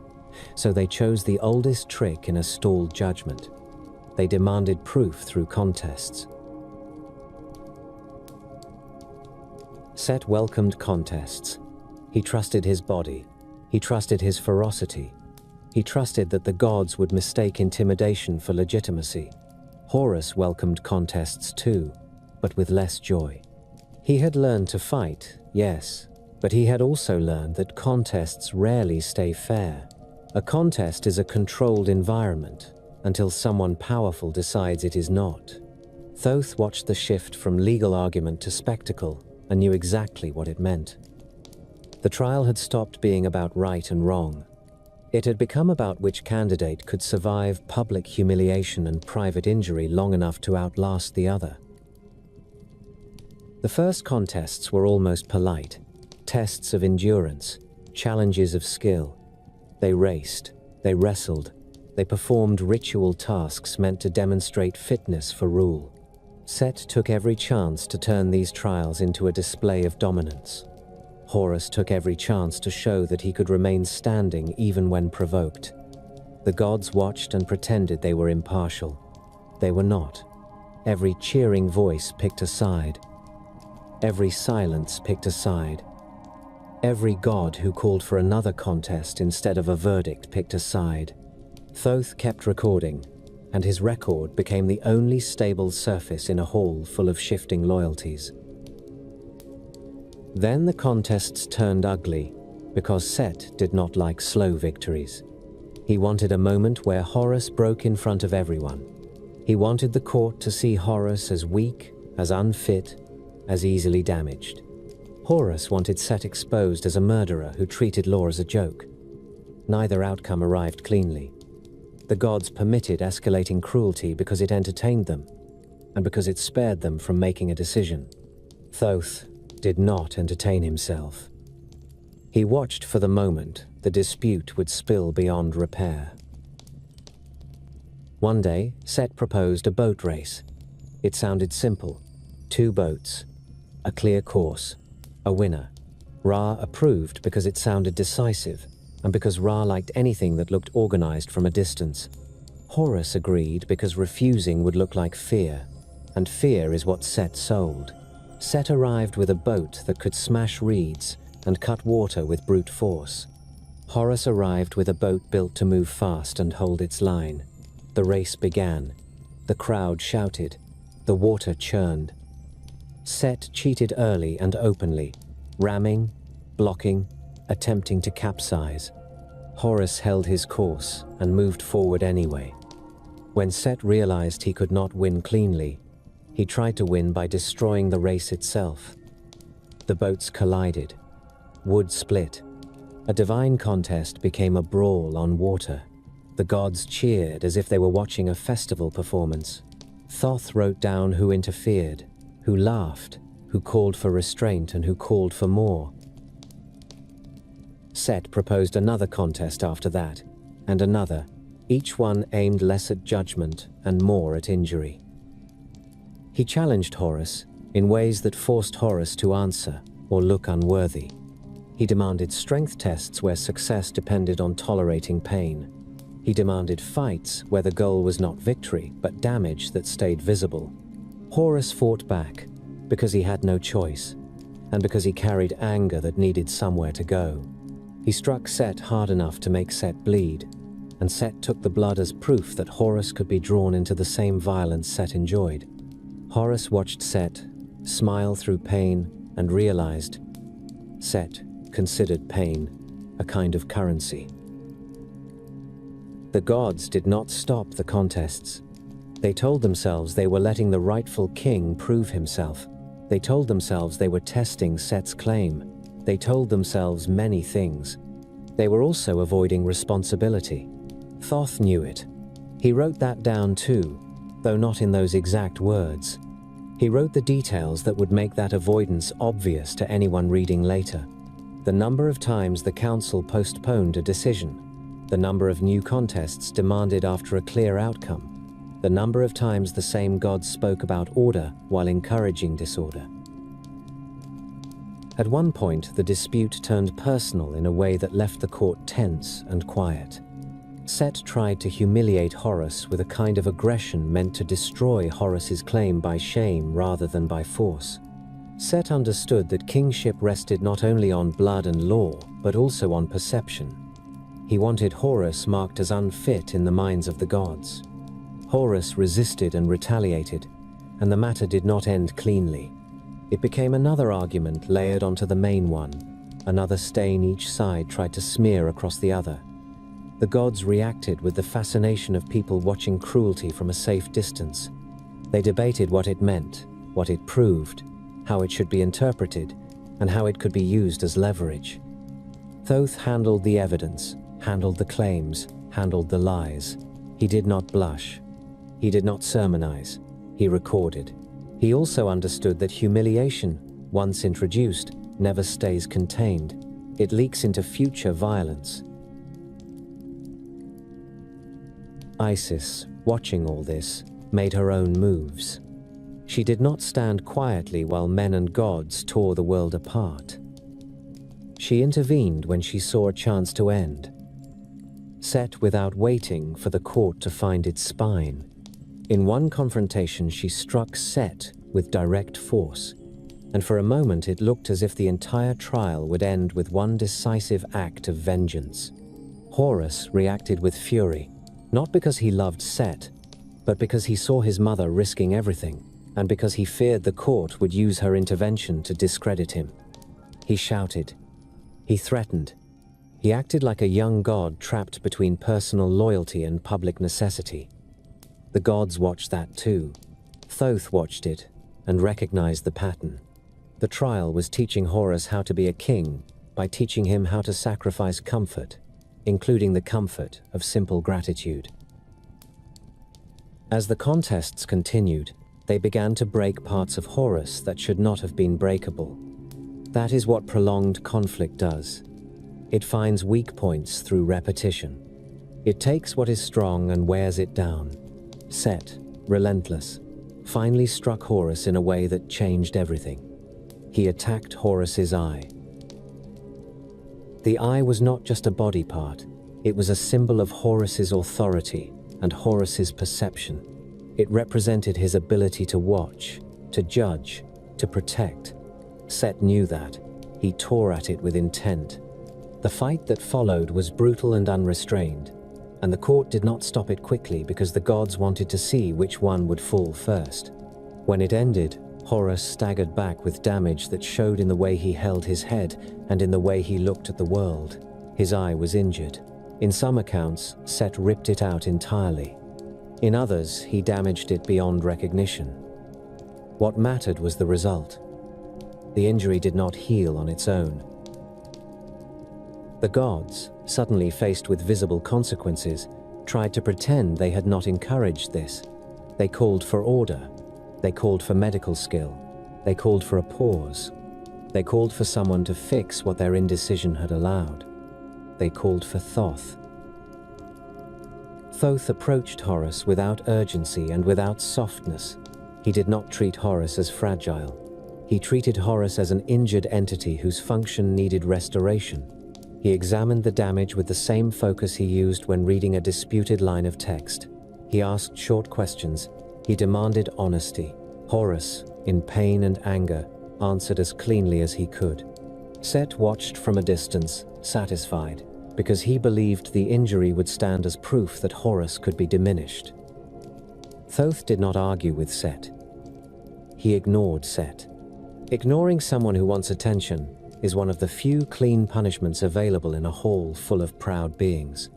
so they chose the oldest trick in a stalled judgment. They demanded proof through contests. Set welcomed contests. He trusted his body. He trusted his ferocity. He trusted that the gods would mistake intimidation for legitimacy. Horus welcomed contests too, but with less joy. He had learned to fight, yes, but he had also learned that contests rarely stay fair. A contest is a controlled environment until someone powerful decides it is not. Thoth watched the shift from legal argument to spectacle and knew exactly what it meant. The trial had stopped being about right and wrong It had become about which candidate could survive public humiliation and private injury long enough to outlast the other. The first contests were almost polite, tests of endurance, challenges of skill. They raced, they wrestled, they performed ritual tasks meant to demonstrate fitness for rule. Set took every chance to turn these trials into a display of dominance. Horus took every chance to show that he could remain standing even when provoked. The gods watched and pretended they were impartial. They were not. Every cheering voice picked a side. Every silence picked a side. Every god who called for another contest instead of a verdict picked a side. Thoth kept recording, and his record became the only stable surface in a hall full of shifting loyalties. Then the contests turned ugly, because Set did not like slow victories. He wanted a moment where Horus broke in front of everyone. He wanted the court to see Horus as weak, as unfit, as easily damaged. Horus wanted Set exposed as a murderer who treated law as a joke. Neither outcome arrived cleanly. The gods permitted escalating cruelty because it entertained them, and because it spared them from making a decision. Thoth did not entertain himself. He watched for the moment the dispute would spill beyond repair. One day, Set proposed a boat race. It sounded simple. 2 boats, a clear course, a winner. Ra approved because it sounded decisive, and because Ra liked anything that looked organized from a distance. Horus agreed because refusing would look like fear, and fear is what Set sold. Set arrived with a boat that could smash reeds and cut water with brute force. Horus arrived with a boat built to move fast and hold its line. The race began. The crowd shouted. The water churned. Set cheated early and openly, ramming, blocking, attempting to capsize. Horus held his course and moved forward anyway. When Set realized he could not win cleanly, he tried to win by destroying the race itself. The boats collided. Wood split. A divine contest became a brawl on water. The gods cheered as if they were watching a festival performance. Thoth wrote down who interfered, who laughed, who called for restraint, and who called for more. Set proposed another contest after that, and another, each one aimed less at judgment and more at injury. He challenged Horus in ways that forced Horus to answer or look unworthy. He demanded strength tests where success depended on tolerating pain. He demanded fights where the goal was not victory, but damage that stayed visible. Horus fought back because he had no choice, and because he carried anger that needed somewhere to go. He struck Set hard enough to make Set bleed, and Set took the blood as proof that Horus could be drawn into the same violence Set enjoyed. Horus watched Set smile through pain and realized Set considered pain a kind of currency. The gods did not stop the contests. They told themselves they were letting the rightful king prove himself. They told themselves they were testing Set's claim. They told themselves many things. They were also avoiding responsibility. Thoth knew it. He wrote that down too, though not in those exact words. He wrote the details that would make that avoidance obvious to anyone reading later. The number of times the council postponed a decision. The number of new contests demanded after a clear outcome. The number of times the same gods spoke about order while encouraging disorder. At one point, the dispute turned personal in a way that left the court tense and quiet. Set tried to humiliate Horus with a kind of aggression meant to destroy Horus's claim by shame rather than by force. Set understood that kingship rested not only on blood and law, but also on perception. He wanted Horus marked as unfit in the minds of the gods. Horus resisted and retaliated, and the matter did not end cleanly. It became another argument layered onto the main one. Another stain each side tried to smear across the other. The gods reacted with the fascination of people watching cruelty from a safe distance. They debated what it meant, what it proved, how it should be interpreted, and how it could be used as leverage. Thoth handled the evidence, handled the claims, handled the lies. He did not blush. He did not sermonize. He recorded. He also understood that humiliation, once introduced, never stays contained. It leaks into future violence. Isis, watching all this, made her own moves. She did not stand quietly while men and gods tore the world apart. She intervened when she saw a chance to end. Set without waiting for the court to find its spine. In one confrontation, she struck Set with direct force, and for a moment it looked as if the entire trial would end with one decisive act of vengeance. Horus reacted with fury, not because he loved Set, but because he saw his mother risking everything, and because he feared the court would use her intervention to discredit him. He shouted. He threatened. He acted like a young god trapped between personal loyalty and public necessity. The gods watched that too. Thoth watched it and recognized the pattern. The trial was teaching Horus how to be a king by teaching him how to sacrifice comfort, including the comfort of simple gratitude. As the contests continued, they began to break parts of Horus that should not have been breakable. That is what prolonged conflict does. It finds weak points through repetition. It takes what is strong and wears it down. Set, relentless, finally struck Horus in a way that changed everything. He attacked Horus's eye. The eye was not just a body part. It was a symbol of Horus's authority and Horus's perception. It represented his ability to watch, to judge, to protect. Set knew that. He tore at it with intent. The fight that followed was brutal and unrestrained, and the court did not stop it quickly because the gods wanted to see which one would fall first. When it ended, Horus staggered back with damage that showed in the way he held his head and in the way he looked at the world. His eye was injured. In some accounts, Set ripped it out entirely. In others, he damaged it beyond recognition. What mattered was the result. The injury did not heal on its own. The gods, suddenly faced with visible consequences, tried to pretend they had not encouraged this. They called for order. They called for medical skill. They called for a pause. They called for someone to fix what their indecision had allowed. They called for Thoth. Thoth approached Horus without urgency and without softness. He did not treat Horus as fragile. He treated Horus as an injured entity whose function needed restoration. He examined the damage with the same focus he used when reading a disputed line of text. He asked short questions. He demanded honesty. Horus, in pain and anger, answered as cleanly as he could. Set watched from a distance, satisfied, because he believed the injury would stand as proof that Horus could be diminished. Thoth did not argue with Set. He ignored Set. Ignoring someone who wants attention is one of the few clean punishments available in a hall full of proud beings.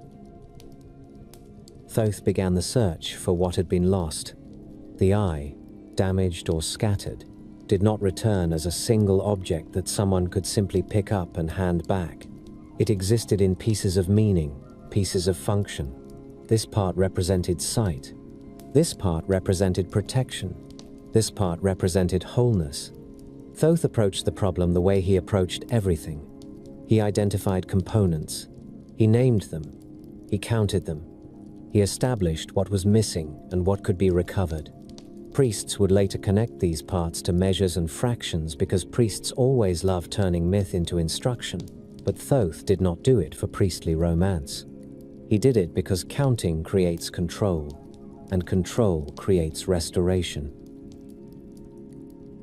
Thoth began the search for what had been lost. The eye, damaged or scattered, did not return as a single object that someone could simply pick up and hand back. It existed in pieces of meaning, pieces of function. This part represented sight. This part represented protection. This part represented wholeness. Thoth approached the problem the way he approached everything. He identified components. He named them. He counted them. He established what was missing and what could be recovered. Priests would later connect these parts to measures and fractions because priests always loved turning myth into instruction, but Thoth did not do it for priestly romance. He did it because counting creates control, and control creates restoration.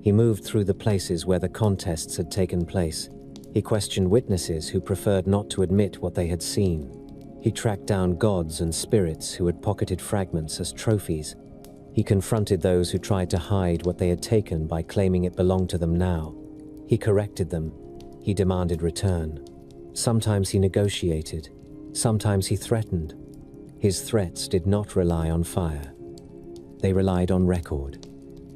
He moved through the places where the contests had taken place. He questioned witnesses who preferred not to admit what they had seen. He tracked down gods and spirits who had pocketed fragments as trophies. He confronted those who tried to hide what they had taken by claiming it belonged to them now. He corrected them. He demanded return. Sometimes he negotiated. Sometimes he threatened. His threats did not rely on fire. They relied on record.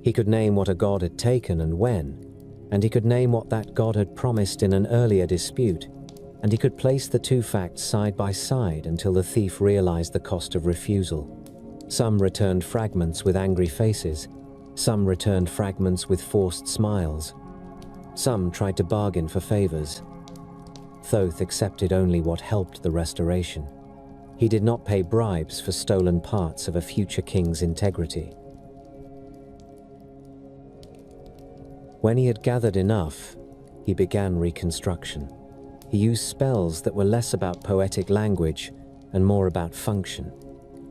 He could name what a god had taken and when, and he could name what that god had promised in an earlier dispute. and he could place the two facts side by side until the thief realized the cost of refusal. Some returned fragments with angry faces, some returned fragments with forced smiles. Some tried to bargain for favors. Thoth accepted only what helped the restoration. He did not pay bribes for stolen parts of a future king's integrity. When he had gathered enough, he began reconstruction. He used spells that were less about poetic language and more about function.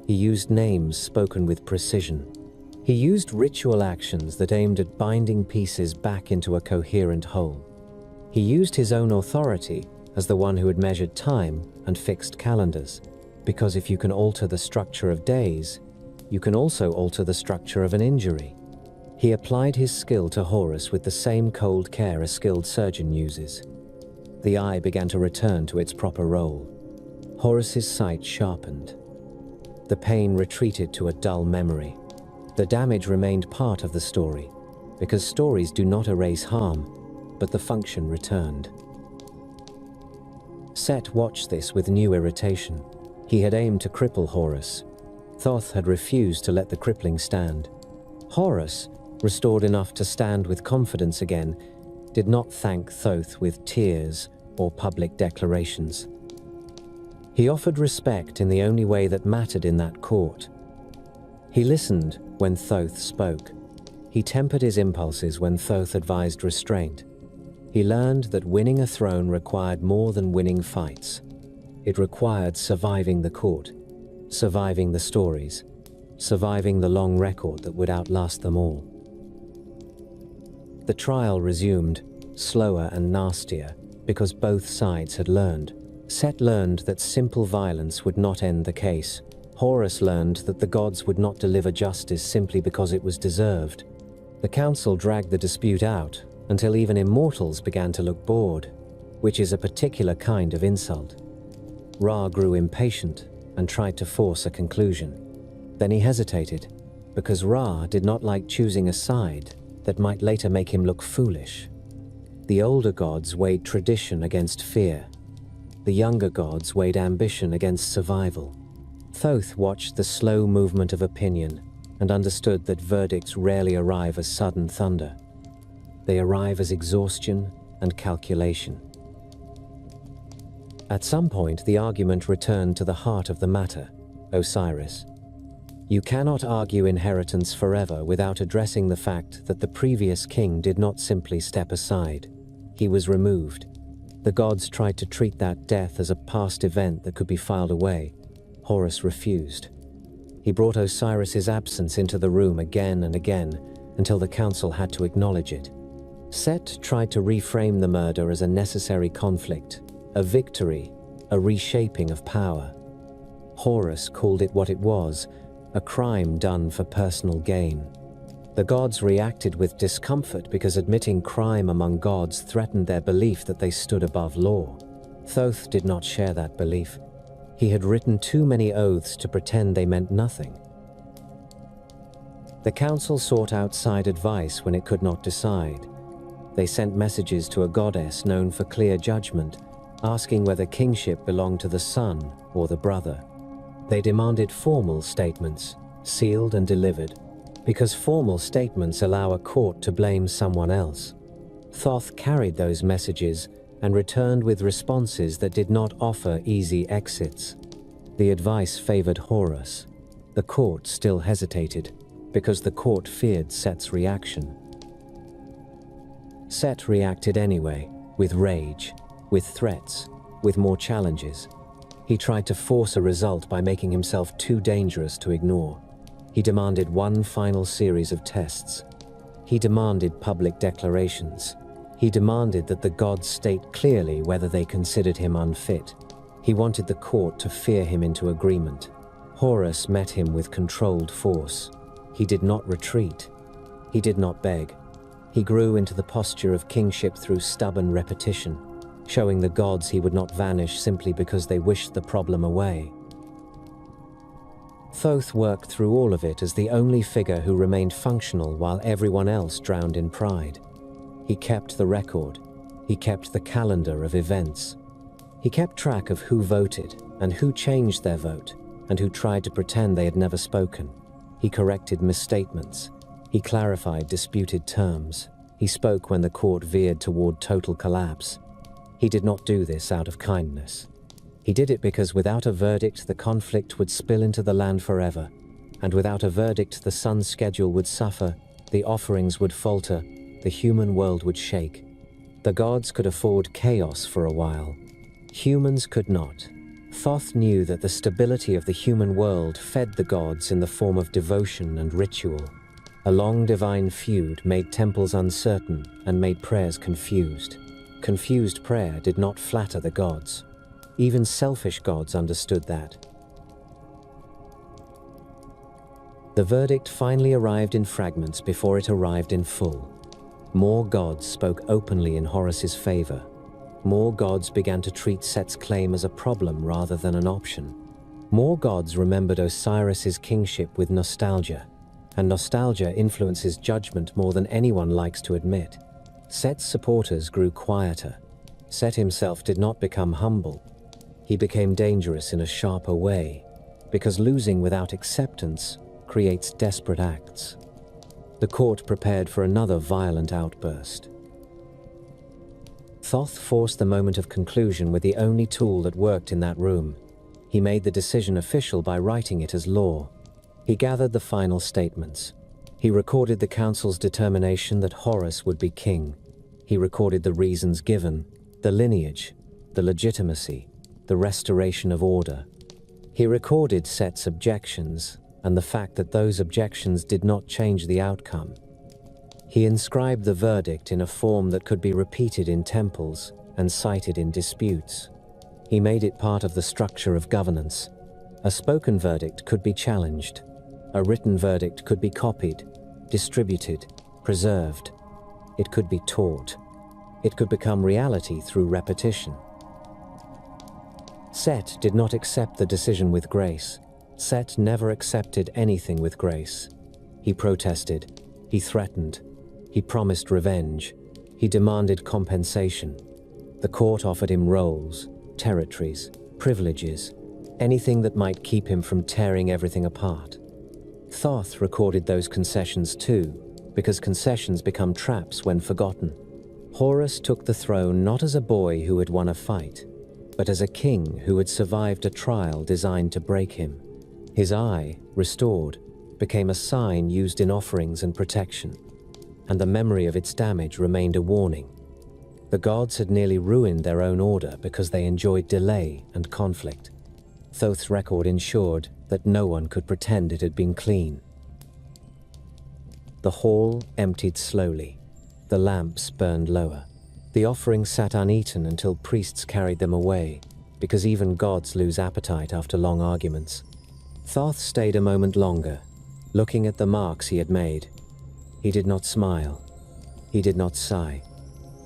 He used names spoken with precision. He used ritual actions that aimed at binding pieces back into a coherent whole. He used his own authority as the one who had measured time and fixed calendars, because if you can alter the structure of days, you can also alter the structure of an injury. He applied his skill to Horus with the same cold care a skilled surgeon uses. The eye began to return to its proper role. Horus's sight sharpened. The pain retreated to a dull memory. The damage remained part of the story, because stories do not erase harm, but the function returned. Set watched this with new irritation. He had aimed to cripple Horus. Thoth had refused to let the crippling stand. Horus, restored enough to stand with confidence again, did not thank Thoth with tears or public declarations. He offered respect in the only way that mattered in that court. He listened when Thoth spoke. He tempered his impulses when Thoth advised restraint. He learned that winning a throne required more than winning fights. It required surviving the court, surviving the stories, surviving the long record that would outlast them all. The trial resumed, slower and nastier, because both sides had learned. Set learned that simple violence would not end the case. Horus learned that the gods would not deliver justice simply because it was deserved. The council dragged the dispute out until even immortals began to look bored, which is a particular kind of insult. Ra grew impatient and tried to force a conclusion. Then he hesitated, because Ra did not like choosing a side that might later make him look foolish. The older gods weighed tradition against fear. The younger gods weighed ambition against survival. Thoth watched the slow movement of opinion and understood that verdicts rarely arrive as sudden thunder. They arrive as exhaustion and calculation. At some point, the argument returned to the heart of the matter, Osiris. You cannot argue inheritance forever without addressing the fact that the previous king did not simply step aside. He was removed. The gods tried to treat that death as a past event that could be filed away. Horus refused. He brought Osiris's absence into the room again and again until the council had to acknowledge it. Set tried to reframe the murder as a necessary conflict, a victory, a reshaping of power. Horus called it what it was, a crime done for personal gain. The gods reacted with discomfort because admitting crime among gods threatened their belief that they stood above law. Thoth did not share that belief. He had written too many oaths to pretend they meant nothing. The council sought outside advice when it could not decide. They sent messages to a goddess known for clear judgment, asking whether kingship belonged to the son or the brother. They demanded formal statements, sealed and delivered, because formal statements allow a court to blame someone else. Thoth carried those messages and returned with responses that did not offer easy exits. The advice favored Horus. The court still hesitated, because the court feared Set's reaction. Set reacted anyway, with rage, with threats, with more challenges. He tried to force a result by making himself too dangerous to ignore. He demanded one final series of tests. He demanded public declarations. He demanded that the gods state clearly whether they considered him unfit. He wanted the court to fear him into agreement. Horus met him with controlled force. He did not retreat. He did not beg. He grew into the posture of kingship through stubborn repetition, showing the gods he would not vanish simply because they wished the problem away. Thoth worked through all of it as the only figure who remained functional while everyone else drowned in pride. He kept the record. He kept the calendar of events. He kept track of who voted and who changed their vote and who tried to pretend they had never spoken. He corrected misstatements. He clarified disputed terms. He spoke when the court veered toward total collapse. He did not do this out of kindness. He did it because without a verdict, the conflict would spill into the land forever, and without a verdict, the sun's schedule would suffer, the offerings would falter, the human world would shake. The gods could afford chaos for a while. Humans could not. Thoth knew that the stability of the human world fed the gods in the form of devotion and ritual. A long divine feud made temples uncertain and made prayers confused. Confused prayer did not flatter the gods. Even selfish gods understood that. The verdict finally arrived in fragments before it arrived in full. More gods spoke openly in Horus's favor. More gods began to treat Set's claim as a problem rather than an option. More gods remembered Osiris's kingship with nostalgia, and nostalgia influences judgment more than anyone likes to admit. Set's supporters grew quieter. Set himself did not become humble. He became dangerous in a sharper way, because losing without acceptance creates desperate acts. The court prepared for another violent outburst. Thoth forced the moment of conclusion with the only tool that worked in that room. He made the decision official by writing it as law. He gathered the final statements. He recorded the council's determination that Horus would be king. He recorded the reasons given, the lineage, the legitimacy, the restoration of order. He recorded Set's objections and the fact that those objections did not change the outcome. He inscribed the verdict in a form that could be repeated in temples and cited in disputes. He made it part of the structure of governance. A spoken verdict could be challenged. A written verdict could be copied, distributed, preserved. It could be taught. It could become reality through repetition. Set did not accept the decision with grace. Set never accepted anything with grace. He protested. He threatened. He promised revenge. He demanded compensation. The court offered him roles, territories, privileges, anything that might keep him from tearing everything apart. Thoth recorded those concessions too, because concessions become traps when forgotten. Horus took the throne not as a boy who had won a fight, but as a king who had survived a trial designed to break him. His eye, restored, became a sign used in offerings and protection, and the memory of its damage remained a warning. The gods had nearly ruined their own order because they enjoyed delay and conflict. Thoth's record ensured that no one could pretend it had been clean. The hall emptied slowly. The lamps burned lower. The offerings sat uneaten until priests carried them away, because even gods lose appetite after long arguments. Thoth stayed a moment longer, looking at the marks he had made. He did not smile. He did not sigh.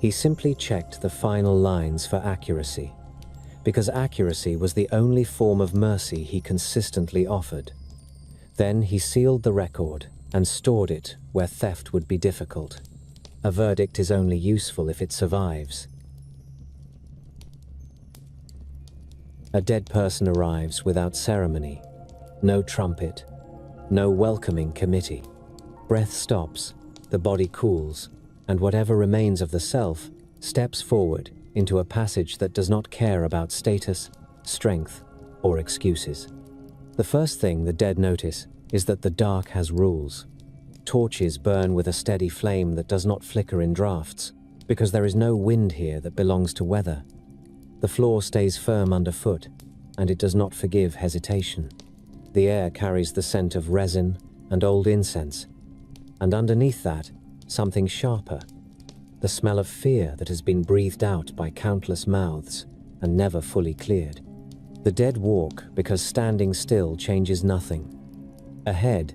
He simply checked the final lines for accuracy, because accuracy was the only form of mercy he consistently offered. Then he sealed the record and stored it where theft would be difficult. A verdict is only useful if it survives. A dead person arrives without ceremony. No trumpet, no welcoming committee. Breath stops, the body cools, and whatever remains of the self steps forward into a passage that does not care about status, strength, or excuses. The first thing the dead notice is that the dark has rules. Torches burn with a steady flame that does not flicker in drafts, because there is no wind here that belongs to weather. The floor stays firm underfoot, and it does not forgive hesitation. The air carries the scent of resin and old incense, and underneath that, something sharper, the smell of fear that has been breathed out by countless mouths and never fully cleared. The dead walk because standing still changes nothing. Ahead,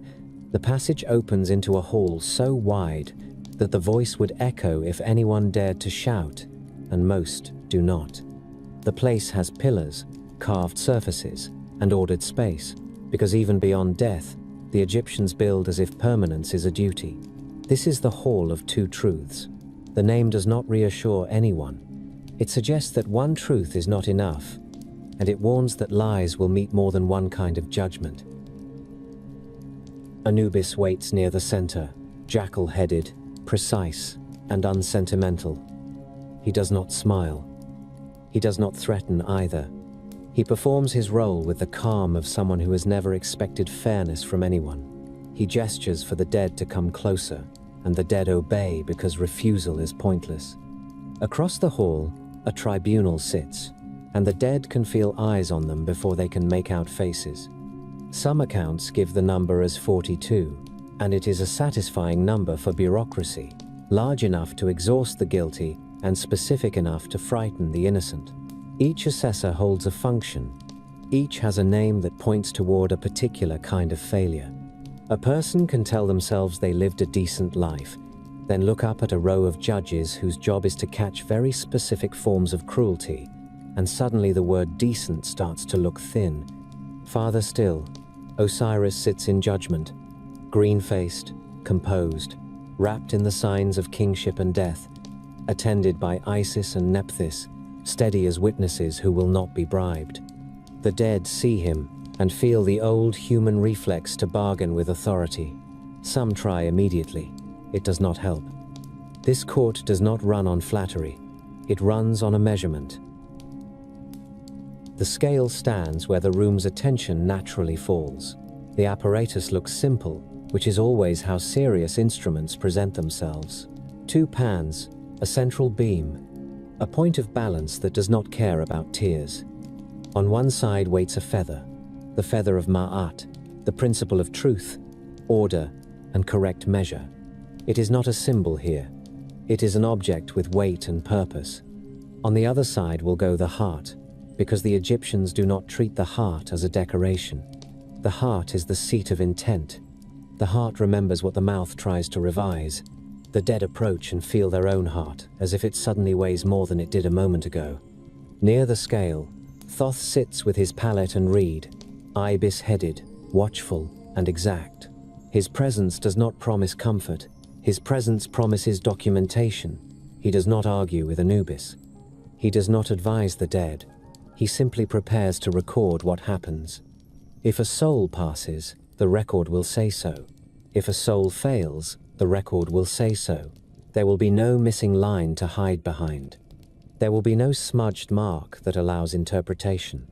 the passage opens into a hall so wide that the voice would echo if anyone dared to shout, and most do not. The place has pillars, carved surfaces, and ordered space, because even beyond death, the Egyptians build as if permanence is a duty. This is the Hall of Two Truths. The name does not reassure anyone. It suggests that one truth is not enough, and it warns that lies will meet more than one kind of judgment. Anubis waits near the center, jackal-headed, precise, and unsentimental. He does not smile. He does not threaten either. He performs his role with the calm of someone who has never expected fairness from anyone. He gestures for the dead to come closer, and the dead obey because refusal is pointless. Across the hall, a tribunal sits, and the dead can feel eyes on them before they can make out faces. Some accounts give the number as 42, and it is a satisfying number for bureaucracy, large enough to exhaust the guilty and specific enough to frighten the innocent. Each assessor holds a function. Each has a name that points toward a particular kind of failure. A person can tell themselves they lived a decent life, then look up at a row of judges whose job is to catch very specific forms of cruelty, and suddenly the word decent starts to look thin. Farther still, Osiris sits in judgment, green-faced, composed, wrapped in the signs of kingship and death, attended by Isis and Nephthys, steady as witnesses who will not be bribed. The dead see him and feel the old human reflex to bargain with authority. Some try immediately. It does not help. This court does not run on flattery. It runs on a measurement. The scale stands where the room's attention naturally falls. The apparatus looks simple, which is always how serious instruments present themselves. 2 pans, a central beam, a point of balance that does not care about tears. On one side waits a feather, the feather of Ma'at, the principle of truth, order, and correct measure. It is not a symbol here. It is an object with weight and purpose. On the other side will go the heart, because the Egyptians do not treat the heart as a decoration. The heart is the seat of intent. The heart remembers what the mouth tries to revise. The dead approach and feel their own heart, as if it suddenly weighs more than it did a moment ago. Near the scale, Thoth sits with his palette and reed, ibis-headed, watchful, and exact. His presence does not promise comfort. His presence promises documentation. He does not argue with Anubis. He does not advise the dead. He simply prepares to record what happens. If a soul passes, the record will say so. If a soul fails, the record will say so. There will be no missing line to hide behind. There will be no smudged mark that allows interpretation.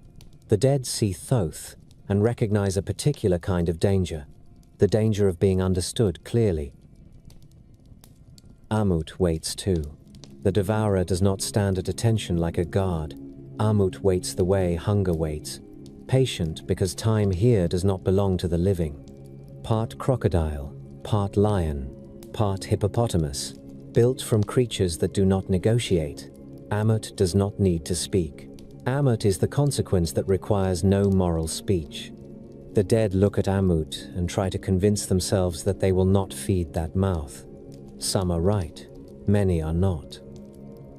The dead see Thoth and recognize a particular kind of danger, the danger of being understood clearly. Amut waits too. The devourer does not stand at attention like a guard. Amut waits the way hunger waits, patient because time here does not belong to the living. Part crocodile, part lion, part hippopotamus, built from creatures that do not negotiate. Amut does not need to speak. Amut is the consequence that requires no moral speech. The dead look at Amut and try to convince themselves that they will not feed that mouth. Some are right, many are not.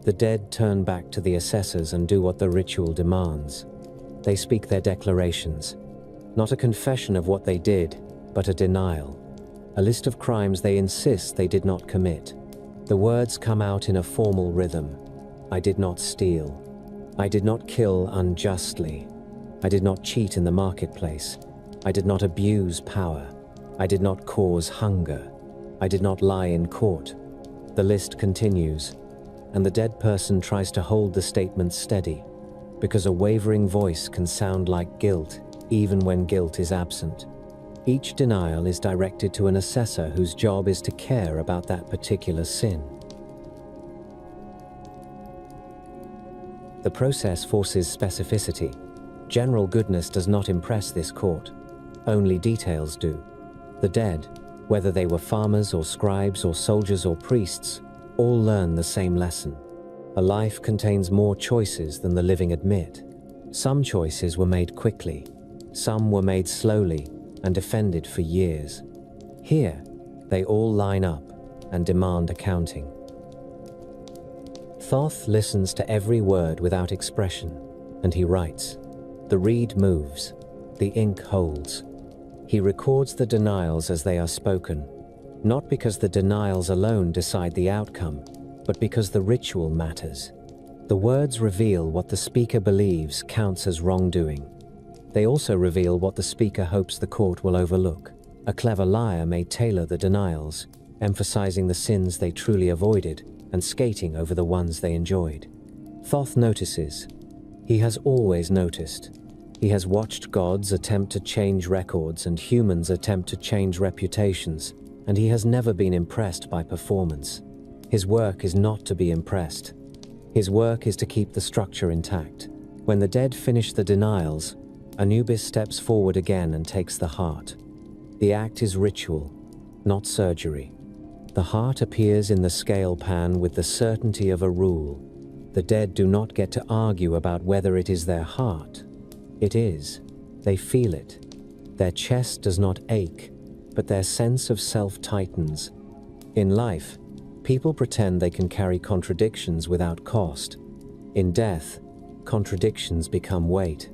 The dead turn back to the assessors and do what the ritual demands. They speak their declarations, not a confession of what they did, but a denial. A list of crimes they insist they did not commit. The words come out in a formal rhythm. I did not steal. I did not kill unjustly. I did not cheat in the marketplace. I did not abuse power. I did not cause hunger. I did not lie in court. The list continues, and the dead person tries to hold the statement steady, because a wavering voice can sound like guilt, even when guilt is absent. Each denial is directed to an assessor whose job is to care about that particular sin. The process forces specificity. General goodness does not impress this court. Only details do. The dead, whether they were farmers or scribes or soldiers or priests, all learn the same lesson. A life contains more choices than the living admit. Some choices were made quickly. Some were made slowly and defended for years. Here, they all line up and demand accounting. Thoth listens to every word without expression, and he writes. The reed moves, the ink holds. He records the denials as they are spoken, not because the denials alone decide the outcome, but because the ritual matters. The words reveal what the speaker believes counts as wrongdoing. They also reveal what the speaker hopes the court will overlook. A clever liar may tailor the denials, emphasizing the sins they truly avoided and skating over the ones they enjoyed. Thoth notices. He has always noticed. He has watched gods attempt to change records and humans attempt to change reputations, and he has never been impressed by performance. His work is not to be impressed. His work is to keep the structure intact. When the dead finish the denials, Anubis steps forward again and takes the heart. The act is ritual, not surgery. The heart appears in the scale pan with the certainty of a rule. The dead do not get to argue about whether it is their heart. It is. They feel it. Their chest does not ache, but their sense of self tightens. In life, people pretend they can carry contradictions without cost. In death, contradictions become weight.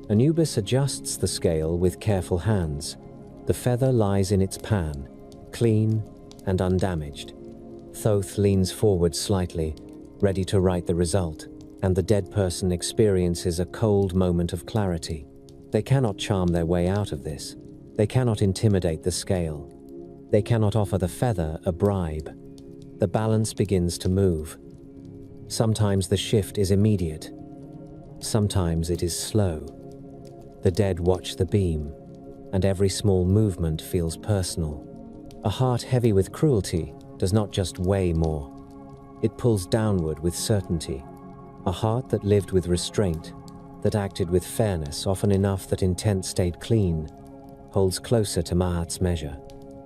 Anubis adjusts the scale with careful hands. The feather lies in its pan, clean and undamaged. Thoth leans forward slightly, ready to write the result, and the dead person experiences a cold moment of clarity. They cannot charm their way out of this. They cannot intimidate the scale. They cannot offer the feather a bribe. The balance begins to move. Sometimes the shift is immediate. Sometimes it is slow. The dead watch the beam, and every small movement feels personal. A heart heavy with cruelty does not just weigh more. It pulls downward with certainty. A heart that lived with restraint, that acted with fairness, often enough that intent stayed clean, holds closer to Mahat's measure.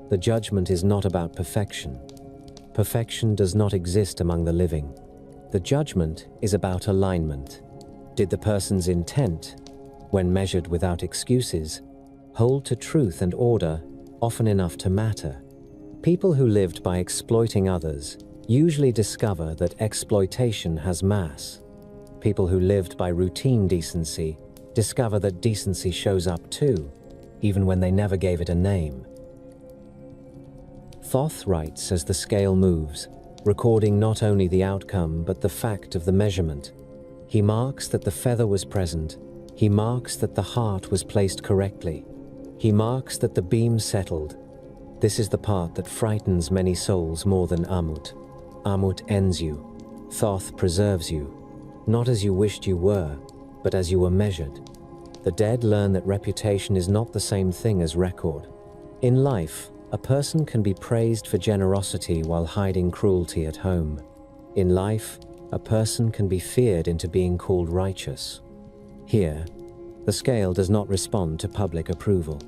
The judgment is not about perfection. Perfection does not exist among the living. The judgment is about alignment. Did the person's intent, when measured without excuses, hold to truth and order often enough to matter? People who lived by exploiting others usually discover that exploitation has mass. People who lived by routine decency discover that decency shows up too, even when they never gave it a name. Thoth writes as the scale moves, recording not only the outcome but the fact of the measurement. He marks that the feather was present. He marks that the heart was placed correctly. He marks that the beam settled. This is the part that frightens many souls more than Amut. Amut ends you. Thoth preserves you, not as you wished you were, but as you were measured. The dead learn that reputation is not the same thing as record. In life, a person can be praised for generosity while hiding cruelty at home. In life, a person can be feared into being called righteous. Here, the scale does not respond to public approval.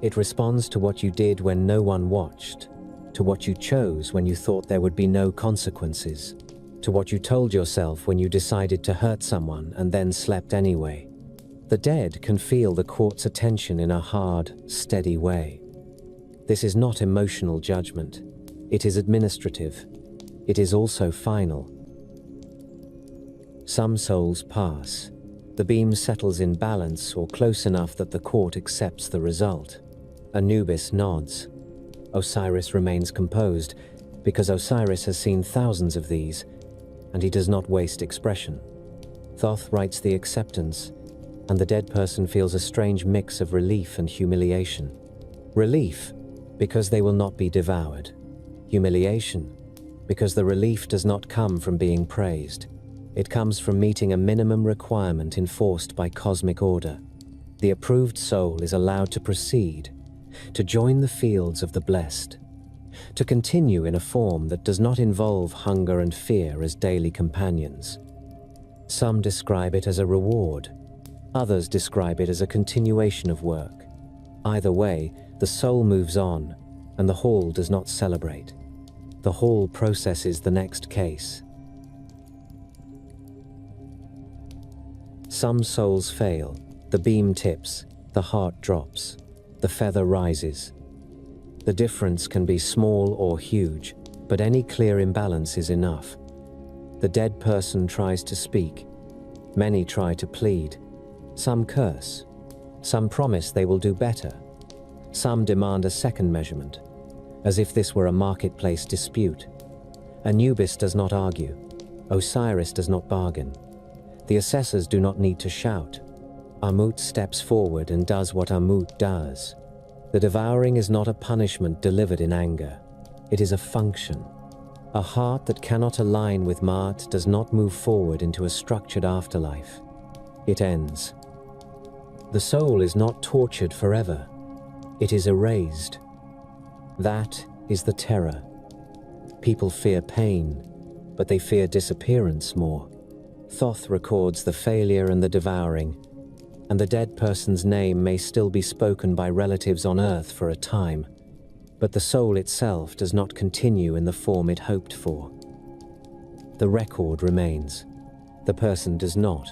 It responds to what you did when no one watched, to what you chose when you thought there would be no consequences, to what you told yourself when you decided to hurt someone and then slept anyway. The dead can feel the court's attention in a hard, steady way. This is not emotional judgment. It is administrative. It is also final. Some souls pass. The beam settles in balance or close enough that the court accepts the result. Anubis nods. Osiris remains composed, because Osiris has seen thousands of these, and he does not waste expression. Thoth writes the acceptance, and the dead person feels a strange mix of relief and humiliation. Relief, because they will not be devoured. Humiliation, because the relief does not come from being praised. It comes from meeting a minimum requirement enforced by cosmic order. The approved soul is allowed to proceed, to join the fields of the blessed, to continue in a form that does not involve hunger and fear as daily companions. Some describe it as a reward. Others describe it as a continuation of work. Either way, the soul moves on, and the hall does not celebrate. The hall processes the next case. Some souls fail. The beam tips, the heart drops, the feather rises. The difference can be small or huge, but any clear imbalance is enough. The dead person tries to speak. Many try to plead. Some curse. Some promise they will do better. Some demand a second measurement, as if this were a marketplace dispute. Anubis does not argue. Osiris does not bargain. The assessors do not need to shout. Amut steps forward and does what Amut does. The devouring is not a punishment delivered in anger. It is a function. A heart that cannot align with Maat does not move forward into a structured afterlife. It ends. The soul is not tortured forever. It is erased. That is the terror. People fear pain, but they fear disappearance more. Thoth records the failure and the devouring, and the dead person's name may still be spoken by relatives on earth for a time, but the soul itself does not continue in the form it hoped for. The record remains. The person does not.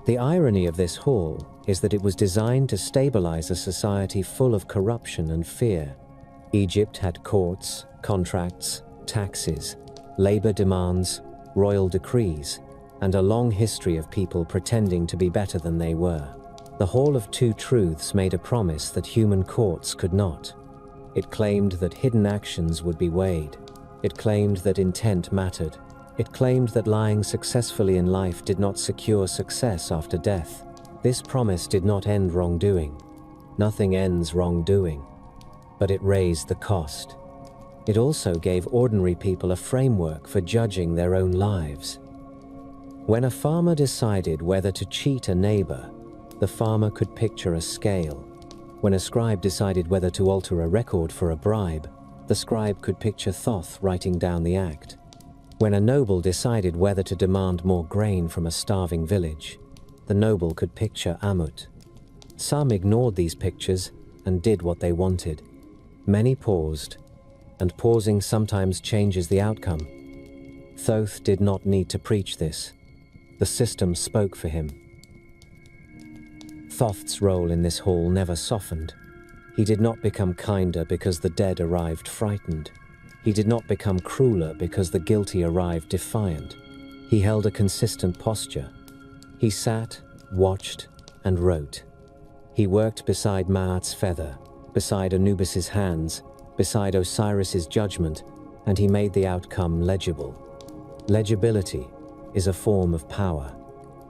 The irony of this hall is that it was designed to stabilize a society full of corruption and fear. Egypt had courts, contracts, taxes, labor demands, royal decrees, and a long history of people pretending to be better than they were. The Hall of Two Truths made a promise that human courts could not. It claimed that hidden actions would be weighed. It claimed that intent mattered. It claimed that lying successfully in life did not secure success after death. This promise did not end wrongdoing. Nothing ends wrongdoing. But it raised the cost. It also gave ordinary people a framework for judging their own lives. When a farmer decided whether to cheat a neighbor, the farmer could picture a scale. When a scribe decided whether to alter a record for a bribe, the scribe could picture Thoth writing down the act. When a noble decided whether to demand more grain from a starving village, the noble could picture Amut. Some ignored these pictures and did what they wanted. Many paused, and pausing sometimes changes the outcome. Thoth did not need to preach this. The system spoke for him. Thoth's role in this hall never softened. He did not become kinder because the dead arrived frightened. He did not become crueler because the guilty arrived defiant. He held a consistent posture. He sat, watched, and wrote. He worked beside Maat's feather, beside Anubis's hands, beside Osiris's judgment, and he made the outcome legible. Legibility is a form of power.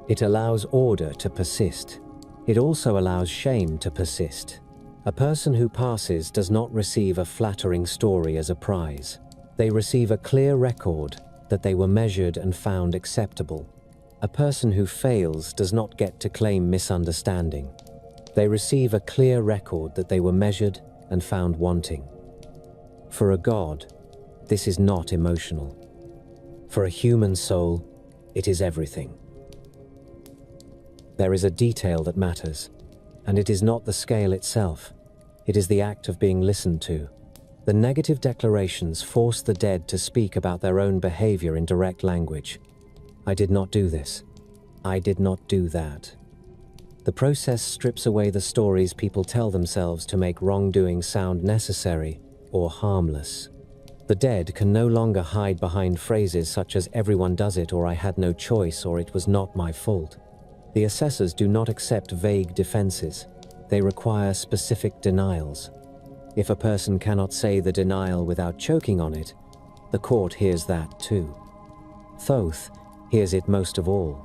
It allows order to persist. It also allows shame to persist. A person who passes does not receive a flattering story as a prize. They receive a clear record that they were measured and found acceptable. A person who fails does not get to claim misunderstanding. They receive a clear record that they were measured and found wanting. For a god, this is not emotional. For a human soul, it is everything. There is a detail that matters, and it is not the scale itself. It is the act of being listened to. The negative declarations force the dead to speak about their own behavior in direct language. I did not do this. I did not do that. The process strips away the stories people tell themselves to make wrongdoing sound necessary or harmless. The dead can no longer hide behind phrases such as "everyone does it" or "I had no choice" or "it was not my fault." The assessors do not accept vague defenses. They require specific denials. If a person cannot say the denial without choking on it, the court hears that too. Thoth hears it most of all.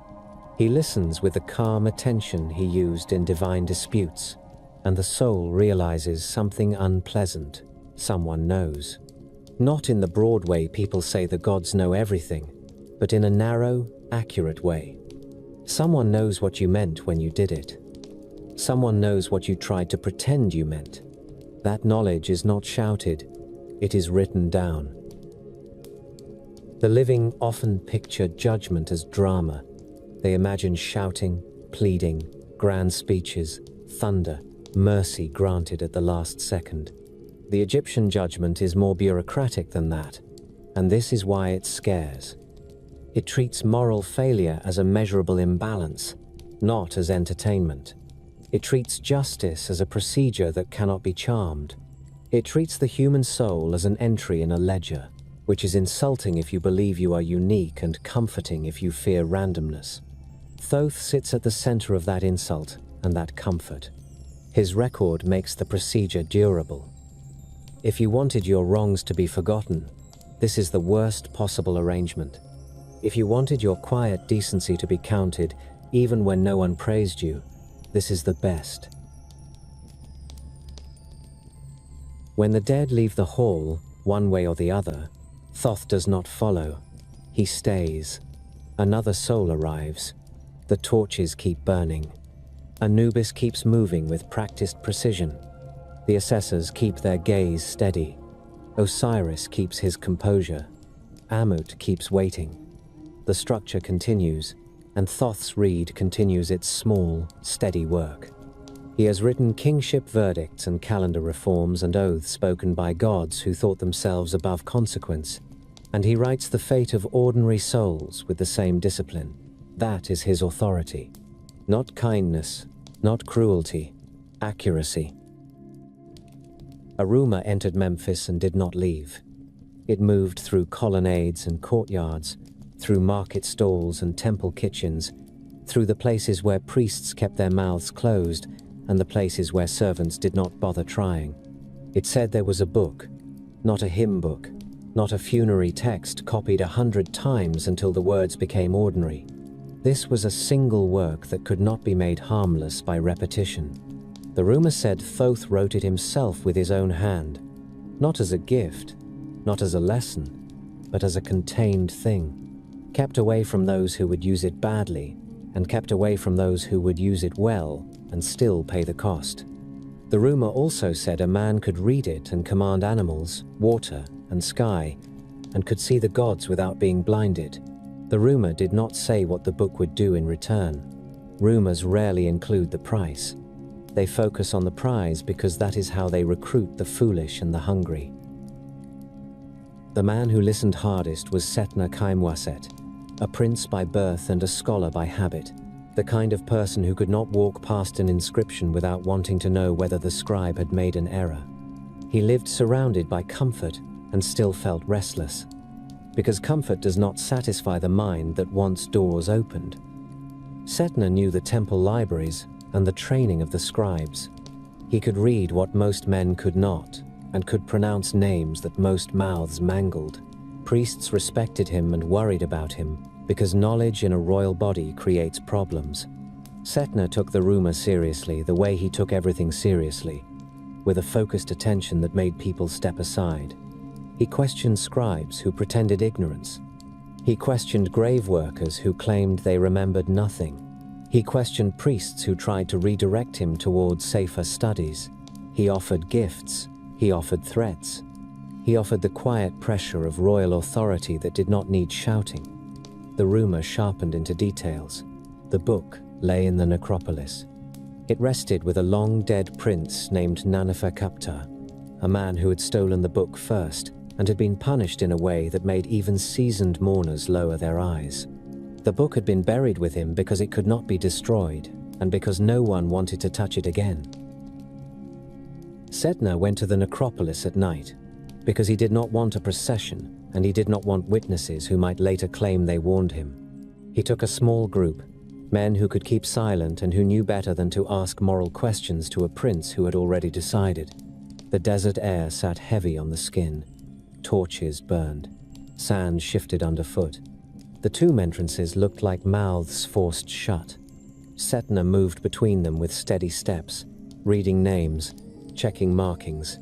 He listens with the calm attention he used in divine disputes, and the soul realizes something unpleasant. Someone knows. Not in the broad way people say the gods know everything, but in a narrow, accurate way. Someone knows what you meant when you did it. Someone knows what you tried to pretend you meant. That knowledge is not shouted, it is written down. The living often picture judgment as drama. They imagine shouting, pleading, grand speeches, thunder, mercy granted at the last second. The Egyptian judgment is more bureaucratic than that, and this is why it scares. It treats moral failure as a measurable imbalance, not as entertainment. It treats justice as a procedure that cannot be charmed. It treats the human soul as an entry in a ledger, which is insulting if you believe you are unique and comforting if you fear randomness. Thoth sits at the center of that insult and that comfort. His record makes the procedure durable. If you wanted your wrongs to be forgotten, This is the worst possible arrangement. If you wanted your quiet decency to be counted, even when no one praised you, this is the best. When the dead leave the hall, one way or the other, Thoth does not follow. He stays. Another soul arrives. The torches keep burning. Anubis keeps moving with practiced precision. The assessors keep their gaze steady. Osiris keeps his composure. Amut keeps waiting. The structure continues, and Thoth's reed continues its small, steady work. He has written kingship verdicts and calendar reforms and oaths spoken by gods who thought themselves above consequence, and he writes the fate of ordinary souls with the same discipline. That is his authority. Not kindness, not cruelty, accuracy. A rumor entered Memphis and did not leave. It moved through colonnades and courtyards, through market stalls and temple kitchens, through the places where priests kept their mouths closed and the places where servants did not bother trying. It said there was a book, not a hymn book, not a funerary text copied 100 times until the words became ordinary. This was a single work that could not be made harmless by repetition. The rumor said Thoth wrote it himself with his own hand, not as a gift, not as a lesson, but as a contained thing, kept away from those who would use it badly, and kept away from those who would use it well and still pay the cost. The rumor also said a man could read it and command animals, water, and sky, and could see the gods without being blinded. The rumor did not say what the book would do in return. Rumors rarely include the price. They focus on the prize because that is how they recruit the foolish and the hungry. The man who listened hardest was Setna Kaimwaset, a prince by birth and a scholar by habit, the kind of person who could not walk past an inscription without wanting to know whether the scribe had made an error. He lived surrounded by comfort and still felt restless, because comfort does not satisfy the mind that wants doors opened. Setna knew the temple libraries and the training of the scribes. He could read what most men could not, and could pronounce names that most mouths mangled. Priests respected him and worried about him, because knowledge in a royal body creates problems. Setna took the rumor seriously the way he took everything seriously, with a focused attention that made people step aside. He questioned scribes who pretended ignorance. He questioned grave workers who claimed they remembered nothing. He questioned priests who tried to redirect him towards safer studies. He offered gifts. He offered threats. He offered the quiet pressure of royal authority that did not need shouting. The rumor sharpened into details. The book lay in the necropolis. It rested with a long-dead prince named Naneferkaptar, a man who had stolen the book first and had been punished in a way that made even seasoned mourners lower their eyes. The book had been buried with him because it could not be destroyed, and because no one wanted to touch it again. Setna went to the necropolis at night, because he did not want a procession, and he did not want witnesses who might later claim they warned him. He took a small group, men who could keep silent and who knew better than to ask moral questions to a prince who had already decided. The desert air sat heavy on the skin. Torches burned. Sand shifted underfoot. The tomb entrances looked like mouths forced shut. Setna moved between them with steady steps, reading names, checking markings,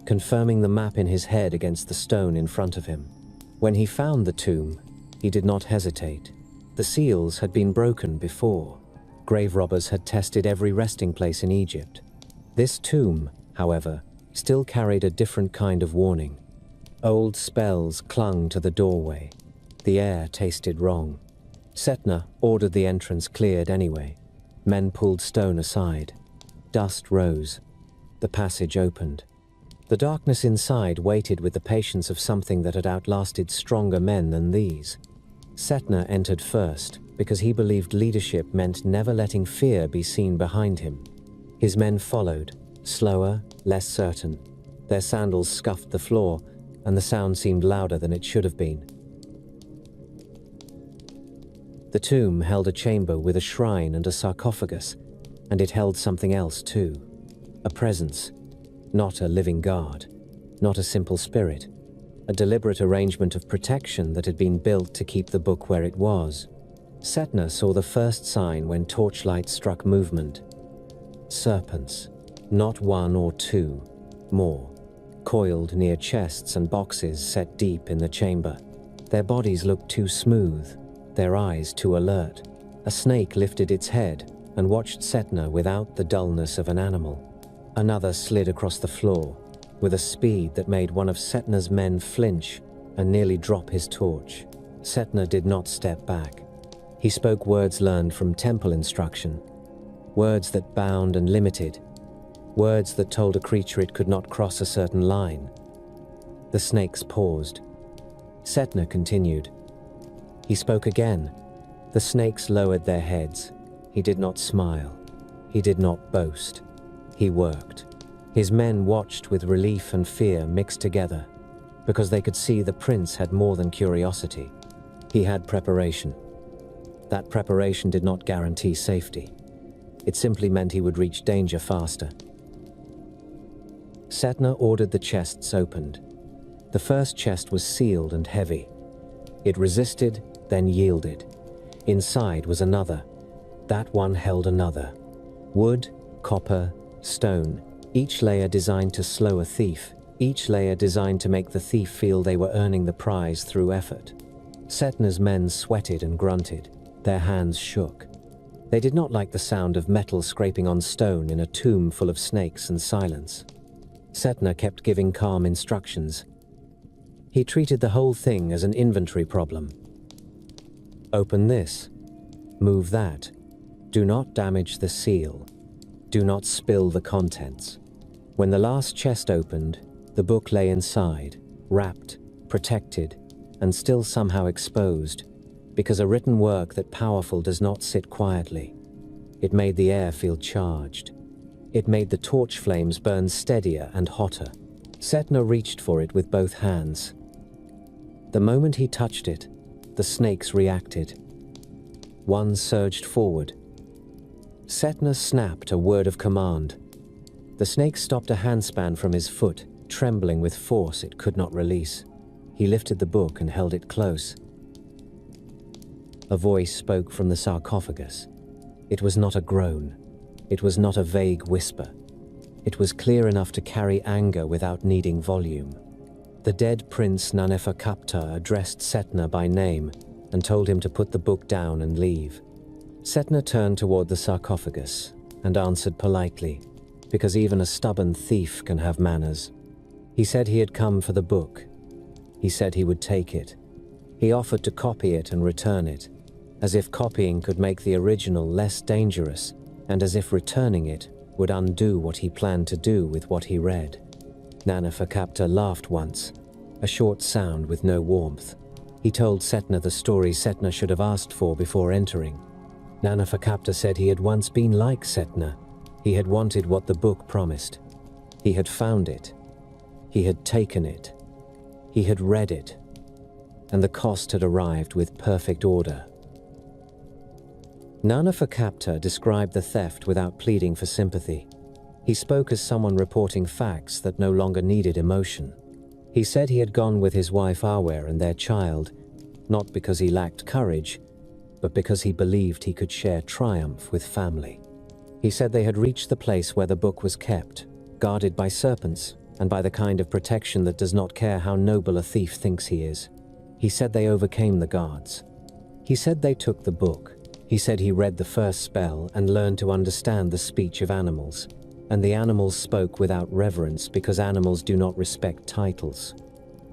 confirming the map in his head against the stone in front of him. When he found the tomb, he did not hesitate. The seals had been broken before. Grave robbers had tested every resting place in Egypt. This tomb, however, still carried a different kind of warning. Old spells clung to the doorway. The air tasted wrong. Setna ordered the entrance cleared anyway. Men pulled stone aside. Dust rose. The passage opened. The darkness inside waited with the patience of something that had outlasted stronger men than these. Setna entered first because he believed leadership meant never letting fear be seen behind him. His men followed, slower, less certain. Their sandals scuffed the floor, and the sound seemed louder than it should have been. The tomb held a chamber with a shrine and a sarcophagus, and it held something else too. A presence, not a living guard, not a simple spirit, a deliberate arrangement of protection that had been built to keep the book where it was. Setna saw the first sign when torchlight struck movement. Serpents, not one or two, more, coiled near chests and boxes set deep in the chamber. Their bodies looked too smooth, their eyes too alert. A snake lifted its head and watched Setna without the dullness of an animal. Another slid across the floor, with a speed that made one of Setna's men flinch and nearly drop his torch. Setna did not step back. He spoke words learned from temple instruction, words that bound and limited, words that told a creature it could not cross a certain line. The snakes paused. Setna continued. He spoke again. The snakes lowered their heads. He did not smile. He did not boast. He worked. His men watched with relief and fear mixed together, because they could see the prince had more than curiosity. He had preparation. That preparation did not guarantee safety. It simply meant he would reach danger faster. Setna ordered the chests opened. The first chest was sealed and heavy. It resisted, then yielded. Inside was another. That one held another. Wood, copper, stone, each layer designed to slow a thief, each layer designed to make the thief feel they were earning the prize through effort. Setna's men sweated and grunted. Their hands shook. They did not like the sound of metal scraping on stone in a tomb full of snakes and silence. Setna kept giving calm instructions. He treated the whole thing as an inventory problem. Open this. Move that. Do not damage the seal. Do not spill the contents. When the last chest opened, the book lay inside, wrapped, protected, and still somehow exposed, because a written work that powerful does not sit quietly. It made the air feel charged. It made the torch flames burn steadier and hotter. Setna reached for it with both hands. The moment he touched it, the snakes reacted. One surged forward. Setna snapped a word of command. The snake stopped a handspan from his foot, trembling with force it could not release. He lifted the book and held it close. A voice spoke from the sarcophagus. It was not a groan. It was not a vague whisper. It was clear enough to carry anger without needing volume. The dead prince Naneferkapta addressed Setna by name and told him to put the book down and leave. Setna turned toward the sarcophagus and answered politely, because even a stubborn thief can have manners. He said he had come for the book. He said he would take it. He offered to copy it and return it, as if copying could make the original less dangerous, and as if returning it would undo what he planned to do with what he read. Naneferkapta laughed once, a short sound with no warmth. He told Setna the story Setna should have asked for before entering. Naneferkapta said he had once been like Setna. He had wanted what the book promised. He had found it. He had taken it. He had read it. And the cost had arrived with perfect order. Naneferkapta described the theft without pleading for sympathy. He spoke as someone reporting facts that no longer needed emotion. He said he had gone with his wife Awer and their child, not because he lacked courage, but because he believed he could share triumph with family. He said they had reached the place where the book was kept, guarded by serpents and by the kind of protection that does not care how noble a thief thinks he is. He said they overcame the guards. He said they took the book. He said he read the first spell and learned to understand the speech of animals. And the animals spoke without reverence because animals do not respect titles.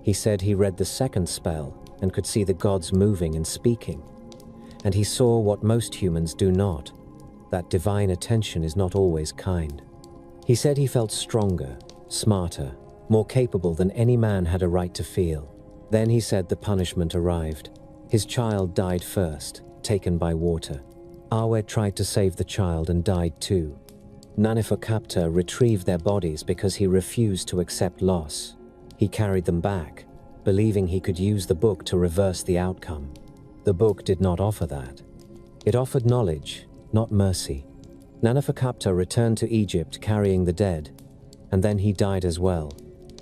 He said he read the second spell and could see the gods moving and speaking. And he saw what most humans do not, that divine attention is not always kind. He said he felt stronger, smarter, more capable than any man had a right to feel. Then he said the punishment arrived. His child died first, taken by water. Awer tried to save the child and died too. Naneferkapta retrieved their bodies because he refused to accept loss. He carried them back, believing he could use the book to reverse the outcome. The book did not offer that. It offered knowledge, not mercy. Naneferkapta returned to Egypt carrying the dead, and then he died as well,